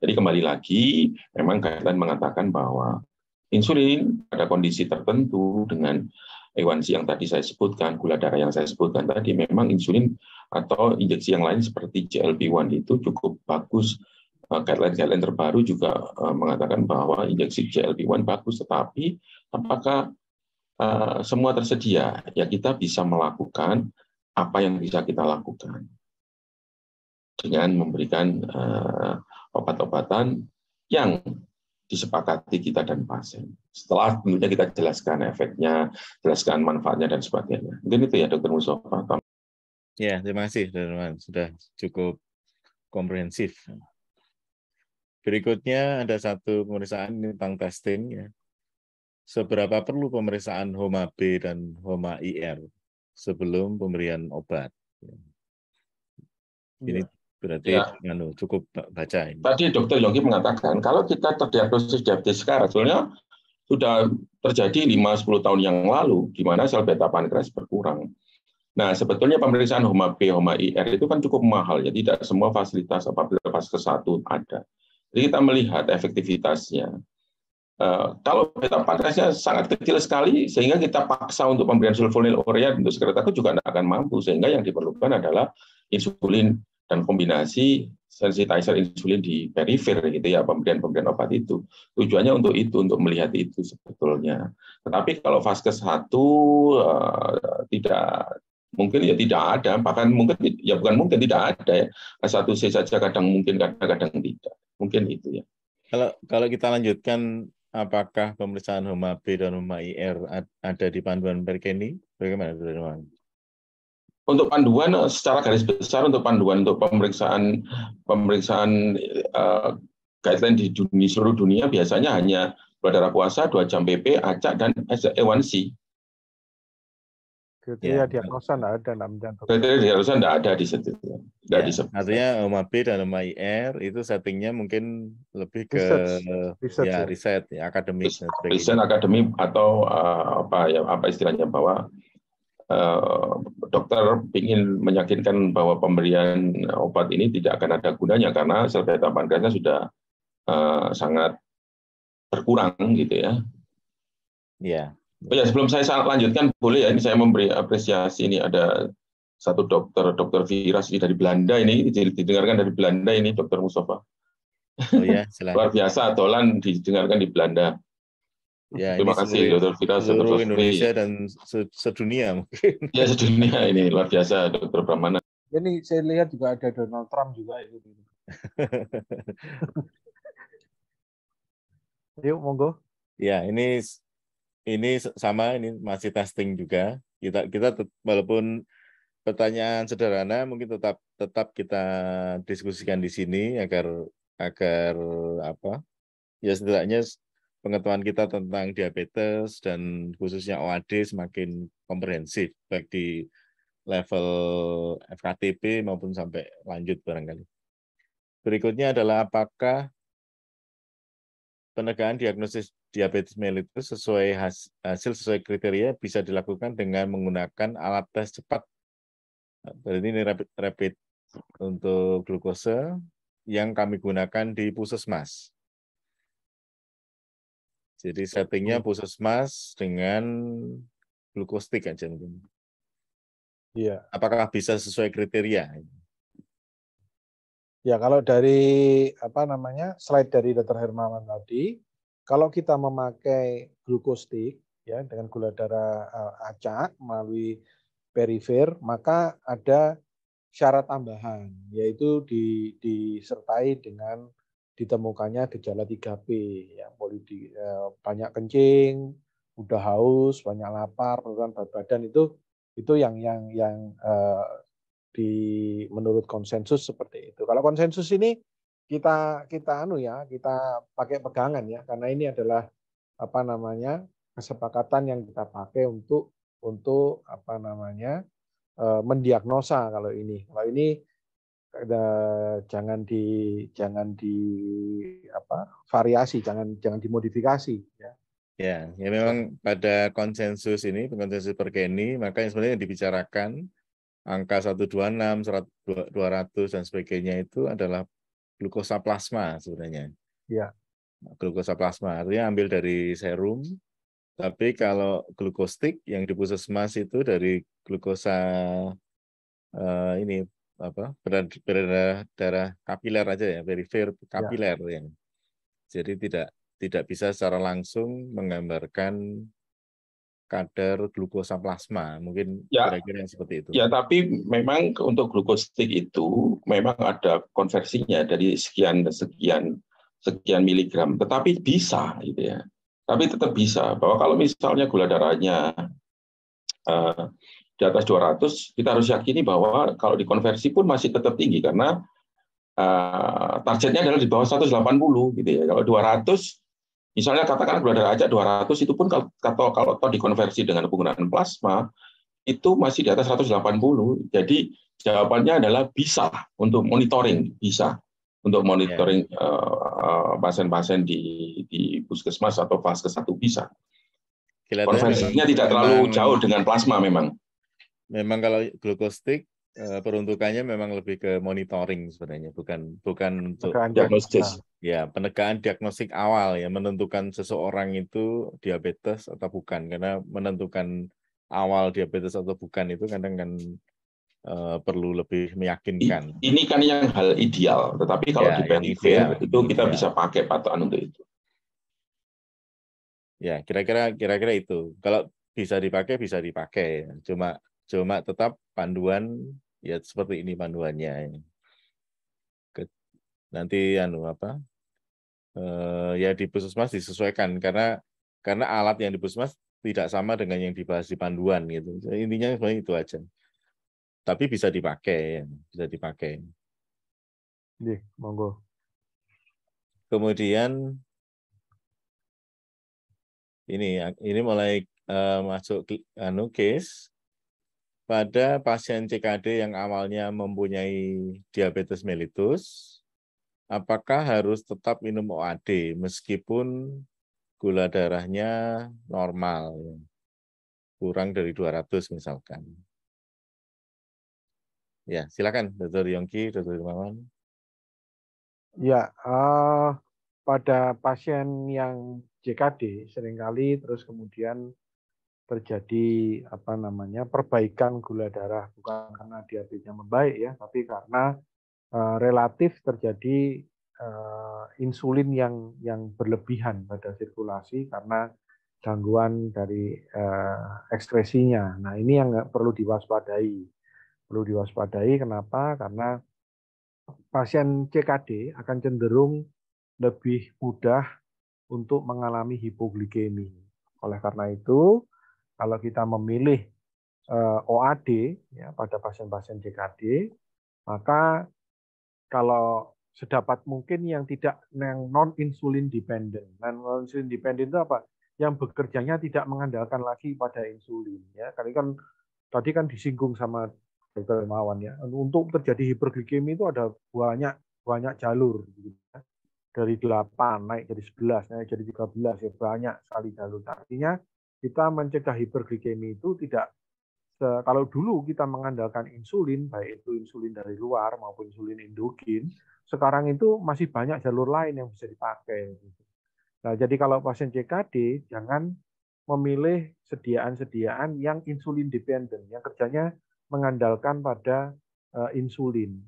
Jadi kembali lagi, memang guideline mengatakan bahwa insulin pada kondisi tertentu dengan A1C yang tadi saya sebutkan, gula darah yang saya sebutkan tadi, memang insulin atau injeksi yang lain seperti GLP-1 itu cukup bagus. Guideline terbaru juga mengatakan bahwa injeksi GLP-1 bagus, tetapi apakah semua tersedia? Ya, kita bisa melakukan apa yang bisa kita lakukan. dengan memberikan obat-obatan yang disepakati kita dan pasien. Setelah tentunya kita jelaskan efeknya, jelaskan manfaatnya dan sebagainya. Mungkin itu ya Dr. Mustafa. Ya, terima kasih teman-teman, sudah cukup komprehensif. Berikutnya ada satu pemeriksaan tentang testing ya. Seberapa perlu pemeriksaan HOMA-B dan HOMA-IR sebelum pemberian obat? Ini berarti cukup baca ini. Tadi Dr. Yongki mengatakan kalau kita terdiagnosis diabetes sekarang, sebetulnya sudah terjadi 5-10 tahun yang lalu, di mana sel beta pankreas berkurang. Nah, sebetulnya pemeriksaan HOMA-B, HOMA-IR itu kan cukup mahal, ya tidak semua fasilitas apabila Vaskes 1 ada. Jadi kita melihat efektivitasnya. Kalau beta pankreasnya sangat kecil sekali, sehingga kita paksa untuk pemberian sulfonylurea untuk sekret akut juga tidak akan mampu, sehingga yang diperlukan adalah insulin dan kombinasi sensitizer insulin di perifer, gitu ya, pemberian obat itu. Tujuannya untuk itu, untuk melihat itu sebetulnya. Tetapi kalau Vaskes 1 tidak. Mungkin ya tidak ada, bahkan mungkin ya bukan mungkin tidak ada ya. A1C saja kadang mungkin, kadang-kadang tidak. Mungkin itu ya. Kalau kita lanjutkan, apakah pemeriksaan HOMA-B dan HOMA-IR ada di panduan Perkeni? Bagaimana, teman-teman? Untuk panduan secara garis besar, untuk panduan untuk pemeriksaan guideline di seluruh dunia biasanya hanya gula darah puasa, 2 jam PP, acak dan A1C. Kriteria diagnosa tidak ada, kriteria diagnosa tidak ada di situ. Artinya HOMA-B dan HOMA-IR itu settingnya mungkin lebih ke riset, ya, akademik. Riset akademik atau apa istilahnya, bahwa dokter ingin meyakinkan bahwa pemberian obat ini tidak akan ada gunanya karena sel beta pankreasnya sudah sangat berkurang, gitu ya. Ya. Oh ya, sebelum saya lanjutkan, boleh ya, ini saya memberi apresiasi. Ini ada satu dokter Viras ini dari Belanda, ini didengarkan dari Belanda ini, Dr. Mustafa. Oh ya, silakan. Luar biasa, Dolan didengarkan di Belanda. Ya, terima kasih Dr. Viras, seluruh Indonesia dan sedunia mungkin. Ya, sedunia ini luar biasa, Dr. Pramana. Ini saya lihat juga ada Donald Trump juga itu. Yuk, monggo. Ya, ini sama, ini masih testing juga. Kita walaupun pertanyaan sederhana mungkin tetap kita diskusikan di sini agar apa? Ya, setidaknya pengetahuan kita tentang diabetes dan khususnya OAD semakin komprehensif baik di level FKTP maupun sampai lanjut barangkali. Berikutnya adalah apakah penegakan diagnosis diabetes mellitus hasil sesuai kriteria bisa dilakukan dengan menggunakan alat tes cepat. Berarti ini rapid untuk glukose yang kami gunakan di Puskesmas. Jadi settingnya Puskesmas dengan glukostik aja mungkin. Iya. Apakah bisa sesuai kriteria? Ya, kalau dari slide dari Dr. Hermawan tadi, kalau kita memakai glukostik ya dengan gula darah acak melalui perifer, maka ada syarat tambahan, yaitu disertai dengan ditemukannya gejala 3P, ya, banyak kencing, udah haus, banyak lapar, penurunan berat badan, itu yang menurut konsensus seperti itu. Kalau konsensus ini kita pakai pegangan ya, karena ini adalah kesepakatan yang kita pakai untuk mendiagnosa kalau ini. Kalau ini jangan variasi, jangan dimodifikasi ya. Ya memang pada konsensus Perkeni, maka yang sebenarnya dibicarakan angka 126, 200 dan sebagainya itu adalah glukosa plasma sebenarnya. Ya. Glukosa plasma artinya ambil dari serum, tapi kalau glukostik yang di Puskesmas itu dari glukosa darah kapiler aja ya, perifer kapiler ya. Jadi tidak bisa secara langsung menggambarkan kadar glukosa plasma. Mungkin Ya. kira-kira seperti itu. Ya, tapi memang untuk glukostik itu memang ada konversinya dari sekian miligram. Tetapi bisa, gitu ya. Tapi tetap bisa bahwa kalau misalnya gula darahnya di atas 200, kita harus yakini bahwa kalau dikonversi pun masih tetap tinggi karena targetnya adalah di bawah 180, gitu ya. Kalau 200, misalnya katakan gula darah acak 200, itu pun kalau dikonversi dengan penggunaan plasma, itu masih di atas 180. Jadi jawabannya adalah bisa untuk monitoring, bisa untuk monitoring pasien-pasien di puskesmas atau fase 1 bisa. Konversinya tidak terlalu jauh dengan plasma memang. Memang kalau glukostik peruntukannya memang lebih ke monitoring sebenarnya, bukan untuk diagnosis. Ya, penegaan diagnostik awal ya, menentukan seseorang itu diabetes atau bukan, karena menentukan awal diabetes atau bukan itu kadang kan perlu lebih meyakinkan. Ini kan yang hal ideal, tetapi kalau di perifer itu kita bisa pakai patokan untuk itu. Ya, kira-kira itu. Kalau bisa dipakai. Cuma tetap panduan ya seperti ini panduannya. Nanti ya di puskesmas disesuaikan karena alat yang di puskesmas tidak sama dengan yang dibahas di panduan gitu. Intinya sebenarnya itu aja. Tapi bisa dipakai. Monggo. Kemudian ini mulai masuk case pada pasien CKD yang awalnya mempunyai diabetes mellitus, apakah harus tetap minum OAD meskipun gula darahnya normal, kurang dari 200 misalkan? Ya, silakan Dr. Yongki, Dr. Dermawan. Ya, pada pasien yang CKD seringkali terus kemudian terjadi perbaikan gula darah, bukan karena diabetesnya membaik ya, tapi karena relatif terjadi insulin yang berlebihan pada sirkulasi karena gangguan dari ekskresinya. Nah, ini yang perlu diwaspadai. Kenapa? Karena pasien CKD akan cenderung lebih mudah untuk mengalami hipoglikemi. Oleh karena itu, kalau kita memilih OAD ya, pada pasien-pasien CKD, maka kalau sedapat mungkin yang non-insulin dependent. Non-insulin dependent itu apa? Yang bekerjanya tidak mengandalkan lagi pada insulin. Ya, tadi kan disinggung sama Dr. Dermawan ya. Untuk terjadi hiperglikemi itu ada banyak jalur. Gitu, ya. Dari 8 naik jadi 11, naik jadi 13 ya, banyak sekali jalur. Artinya kita mencegah hiperglikemi itu tidak, kalau dulu kita mengandalkan insulin, baik itu insulin dari luar maupun insulin endogen, sekarang itu masih banyak jalur lain yang bisa dipakai. Nah, jadi kalau pasien CKD jangan memilih sediaan-sediaan yang insulin dependent, yang kerjanya mengandalkan pada insulin.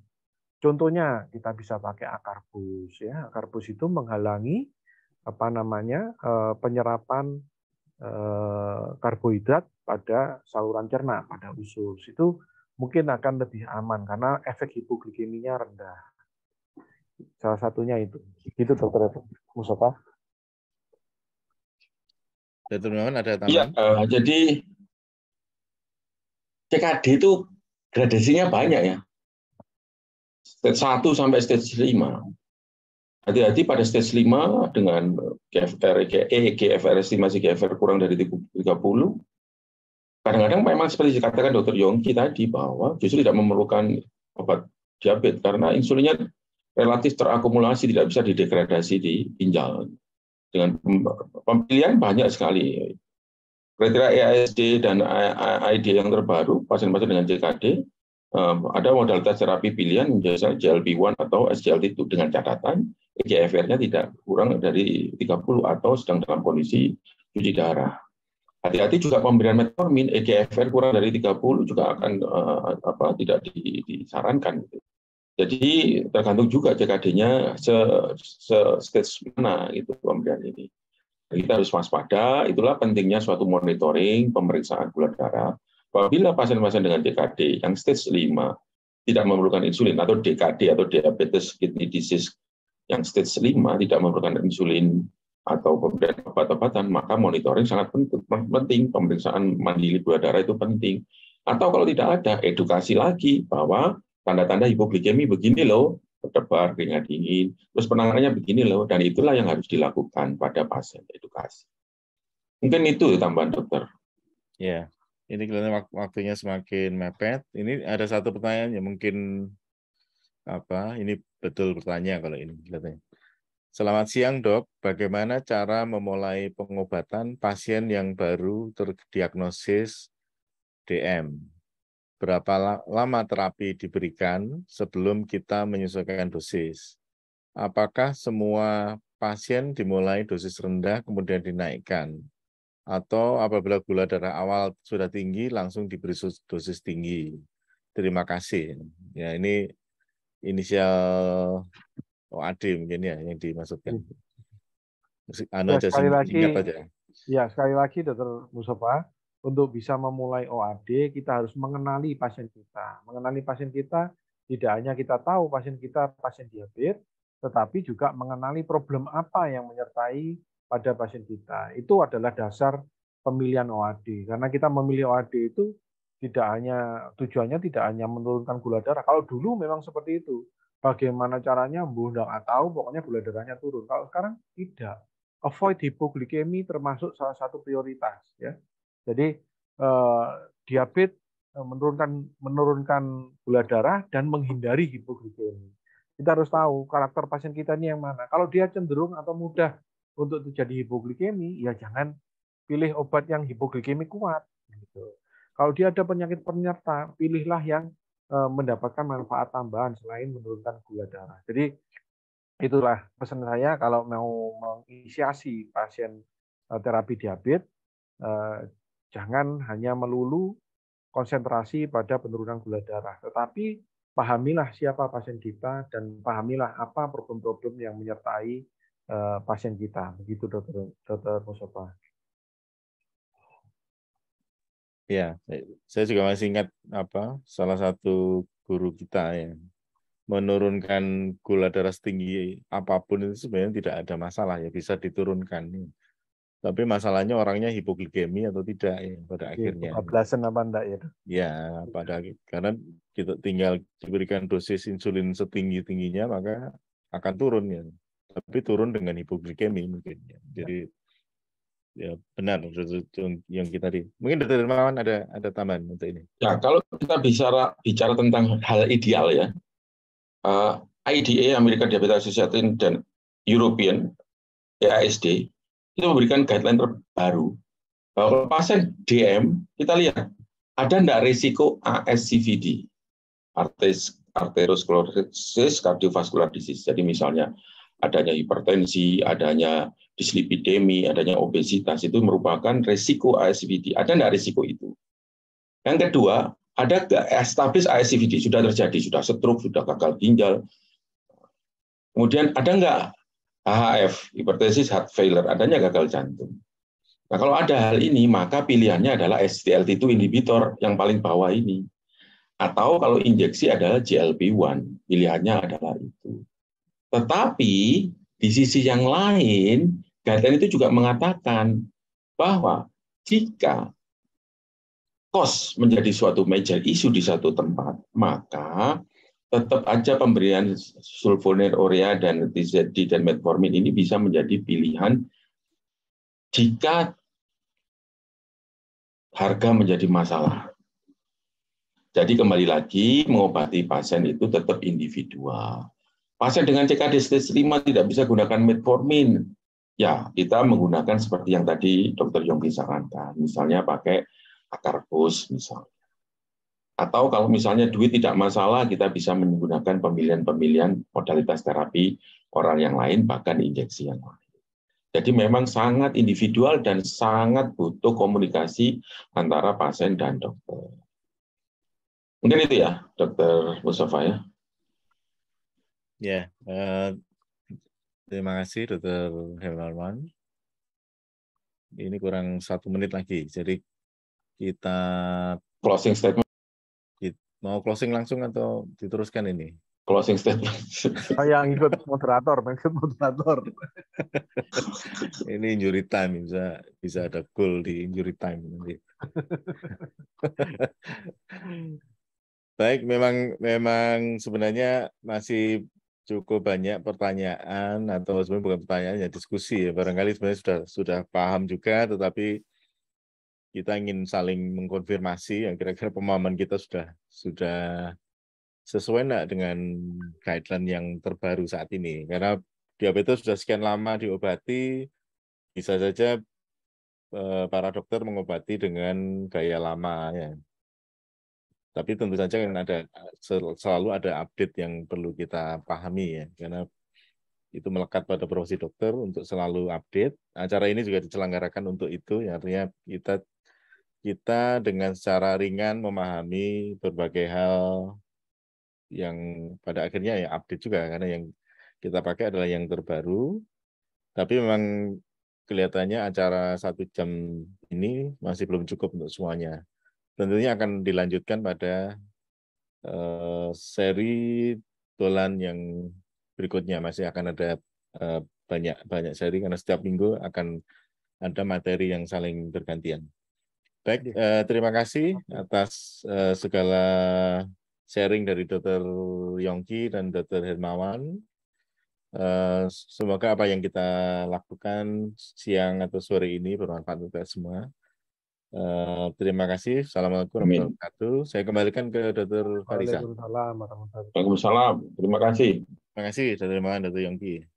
Contohnya kita bisa pakai akarbus ya. Akarbus itu menghalangi penyerapan karbohidrat pada saluran cerna, pada usus. Itu mungkin akan lebih aman karena efek hipoglikeminya rendah. Salah satunya itu. Itu Dr. Mustafa. Dr. Dermawan ada tambahan? Iya, jadi CKD itu gradasinya banyak ya. Stage 1 sampai stage 5. Hati-hati pada stage 5 dengan GFR, estimasi GFR kurang dari 30. Kadang-kadang memang seperti dikatakan Dr. Yongki tadi bahwa justru tidak memerlukan obat diabetes karena insulinnya relatif terakumulasi, tidak bisa didegradasi di ginjal. Dengan pemilihan banyak sekali. Kriteria EASD dan AID yang terbaru, pasien-pasien dengan CKD, ada modalitas terapi pilihan, misalnya GLP-1 atau SGLT2 dengan catatan GFR-nya tidak kurang dari 30 atau sedang dalam kondisi cuci darah. Hati-hati juga pemberian metformin, GFR kurang dari 30 juga akan tidak disarankan. Jadi tergantung juga CKD-nya stage mana itu pemberian ini. Kita harus waspada, itulah pentingnya suatu monitoring pemeriksaan gula darah. Apabila pasien-pasien dengan DKD yang stage 5 tidak memerlukan insulin, atau DKD atau diabetes kidney disease yang stage 5 tidak memerlukan insulin atau pemberian obat-obatan, maka monitoring sangat penting, pemeriksaan mandiri gula darah itu penting. Atau kalau tidak ada, edukasi lagi bahwa tanda-tanda hipoglikemi begini loh, berdebar, keringat dingin, terus penanganannya begini loh, dan itulah yang harus dilakukan pada pasien, edukasi. Mungkin itu tambahan dokter. Ya, ini kelihatan waktunya semakin mepet. Ini ada satu pertanyaan yang mungkin ini betul pertanyaan kalau ini kelihatannya. Selamat siang dok, bagaimana cara memulai pengobatan pasien yang baru terdiagnosis DM? Berapa lama terapi diberikan sebelum kita menyesuaikan dosis? Apakah semua pasien dimulai dosis rendah kemudian dinaikkan? Atau apabila gula darah awal sudah tinggi langsung diberi dosis tinggi? Terima kasih. Ya, ini inisial OAD mungkin ya yang dimaksudkan. Sekali lagi, aja. Ya, sekali lagi Dr. Mustafa, untuk bisa memulai OAD, kita harus mengenali pasien kita. Mengenali pasien kita, tidak hanya kita tahu pasien kita pasien diabetes, tetapi juga mengenali problem apa yang menyertai pada pasien kita. Itu adalah dasar pemilihan OAD. Karena kita memilih OAD itu tujuannya tidak hanya menurunkan gula darah. Kalau dulu memang seperti itu. Bagaimana caranya, nggak tahu, pokoknya gula darahnya turun. Kalau sekarang tidak. Avoid hipoglikemi termasuk salah satu prioritas, ya. Jadi diabetes menurunkan gula darah dan menghindari hipoglikemi. Kita harus tahu karakter pasien kita ini yang mana. Kalau dia cenderung atau mudah untuk terjadi hipoglikemi, ya jangan pilih obat yang hipoglikemi kuat. Gitu. Kalau dia ada penyakit penyerta, pilihlah yang mendapatkan manfaat tambahan selain menurunkan gula darah. Jadi itulah pesan saya kalau mau menginisiasi pasien terapi diabetes, jangan hanya melulu konsentrasi pada penurunan gula darah, tetapi pahamilah siapa pasien kita dan pahamilah apa problem-problem yang menyertai pasien kita. Begitu Dr. Mustafa. Ya, saya juga masih ingat salah satu guru kita ya, menurunkan gula darah setinggi apapun itu sebenarnya tidak ada masalah ya, bisa diturunkan. Tapi masalahnya orangnya hipoglikemi atau tidak ya pada akhirnya. Kebablasan apa enggak ya? Ya, karena kita tinggal diberikan dosis insulin setinggi-tingginya maka akan turun ya. Tapi turun dengan hipoglikemi mungkin ya. Jadi ya benar yang kita tadi. Mungkin Dr. Dermawan ada tambahan untuk ini. Ya, kalau kita bicara tentang hal ideal ya. IDA, American Diabetes Association, dan European, ASD, itu memberikan guideline terbaru. Kalau pasien DM, kita lihat, ada enggak risiko ASCVD, arteriosklerosis cardiovascular disease. Jadi misalnya, adanya hipertensi, adanya dislipidemi, adanya obesitas, itu merupakan risiko ASCVD. Ada enggak risiko itu? Yang kedua, ada established ASCVD, sudah terjadi, sudah stroke, sudah gagal ginjal. Kemudian ada nggak HF, hipertensi heart failure, adanya gagal jantung. Nah, kalau ada hal ini, maka pilihannya adalah SGLT2 inhibitor yang paling bawah ini. Atau kalau injeksi adalah GLP-1, pilihannya adalah itu. Tetapi di sisi yang lain, guideline itu juga mengatakan bahwa jika cost menjadi suatu major issue di satu tempat, maka tetap aja pemberian sulfonylurea dan TZD dan metformin ini bisa menjadi pilihan jika harga menjadi masalah. Jadi kembali lagi, mengobati pasien itu tetap individual. Pasien dengan CKD stage 5 tidak bisa gunakan metformin. Ya, kita menggunakan seperti yang tadi Dr. Yongki sarankan, misalnya pakai akar pus misalnya. Atau kalau misalnya duit tidak masalah, kita bisa menggunakan pemilihan modalitas terapi oral yang lain, bahkan injeksi yang lain. Jadi memang sangat individual dan sangat butuh komunikasi antara pasien dan dokter. Mungkin itu ya, Dr. Mustafa ya. Ya, terima kasih Dr. Hermawan. ini kurang 1 menit lagi. Jadi kita Closing statement. mau closing langsung atau diteruskan ini? Closing statement. Saya yang ikut moderator. Ini injury time, bisa ada goal di injury time nanti. Baik, memang sebenarnya masih cukup banyak pertanyaan, atau sebenarnya bukan pertanyaan, ya diskusi ya. Barangkali sebenarnya sudah paham juga, tetapi kita ingin saling mengkonfirmasi yang kira-kira pemahaman kita sudah sesuai enggak dengan guideline yang terbaru saat ini. Karena diabetes sudah sekian lama diobati, bisa saja para dokter mengobati dengan gaya lama ya. Tapi tentu saja kan selalu ada update yang perlu kita pahami ya, karena itu melekat pada profesi dokter untuk selalu update. Acara ini juga diselenggarakan untuk itu, ya, artinya kita dengan secara ringan memahami berbagai hal yang pada akhirnya ya update juga, karena yang kita pakai adalah yang terbaru. Tapi memang kelihatannya acara 1 jam ini masih belum cukup untuk semuanya. Tentunya akan dilanjutkan pada seri dolan yang berikutnya. Masih akan ada banyak seri, karena setiap minggu akan ada materi yang saling bergantian. Baik, terima kasih atas segala sharing dari Dr. Yongki dan Dr. Hermawan. Semoga apa yang kita lakukan siang atau sore ini bermanfaat untuk kita semua. Terima kasih. Assalamualaikum warahmatullahi wabarakatuh. Saya kembalikan ke Dr. Farisa. Waalaikumsalam. Terima kasih. Terima kasih, Dr. Hermawan, Dr. Yongki.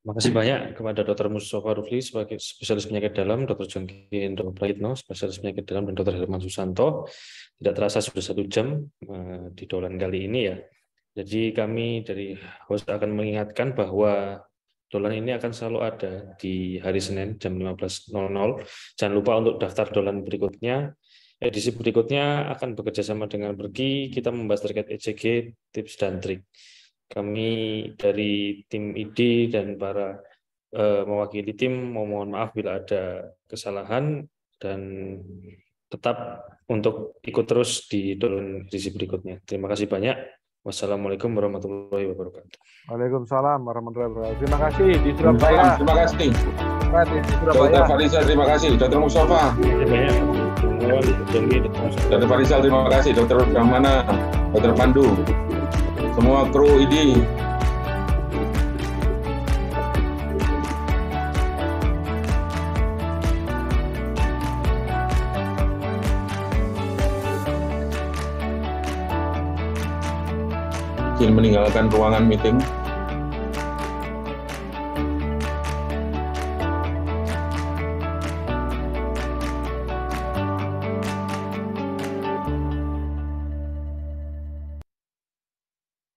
Terima kasih banyak kepada Dr. Mustafa Rufli sebagai spesialis penyakit dalam, Dr. Jongki Indro Prayitno spesialis penyakit dalam, dan Dr. Herman Susanto. Tidak terasa sudah 1 jam di dolan kali ini ya. Jadi kami dari host akan mengingatkan bahwa dolan ini akan selalu ada di hari Senin jam 15.00. Jangan lupa untuk daftar dolan berikutnya. Edisi berikutnya akan bekerja sama dengan Berki. Kita membahas terkait ECG, tips dan trik. Kami dari tim ID dan para mewakili tim mohon maaf bila ada kesalahan, dan tetap untuk ikut terus di dolan edisi berikutnya. Terima kasih banyak. Wassalamualaikum warahmatullahi wabarakatuh. Waalaikumsalam warahmatullahi wabarakatuh. Terima kasih di Surabaya. Terima kasih. Di Surabaya. Dr. Farisa, terima kasih. Dr. Mustafa. Terima kasih banyak. Dr. Farisa, terima kasih. Dr. Brahmana, Dr. Pandu. Semua kru ID. Izin meninggalkan ruangan meeting.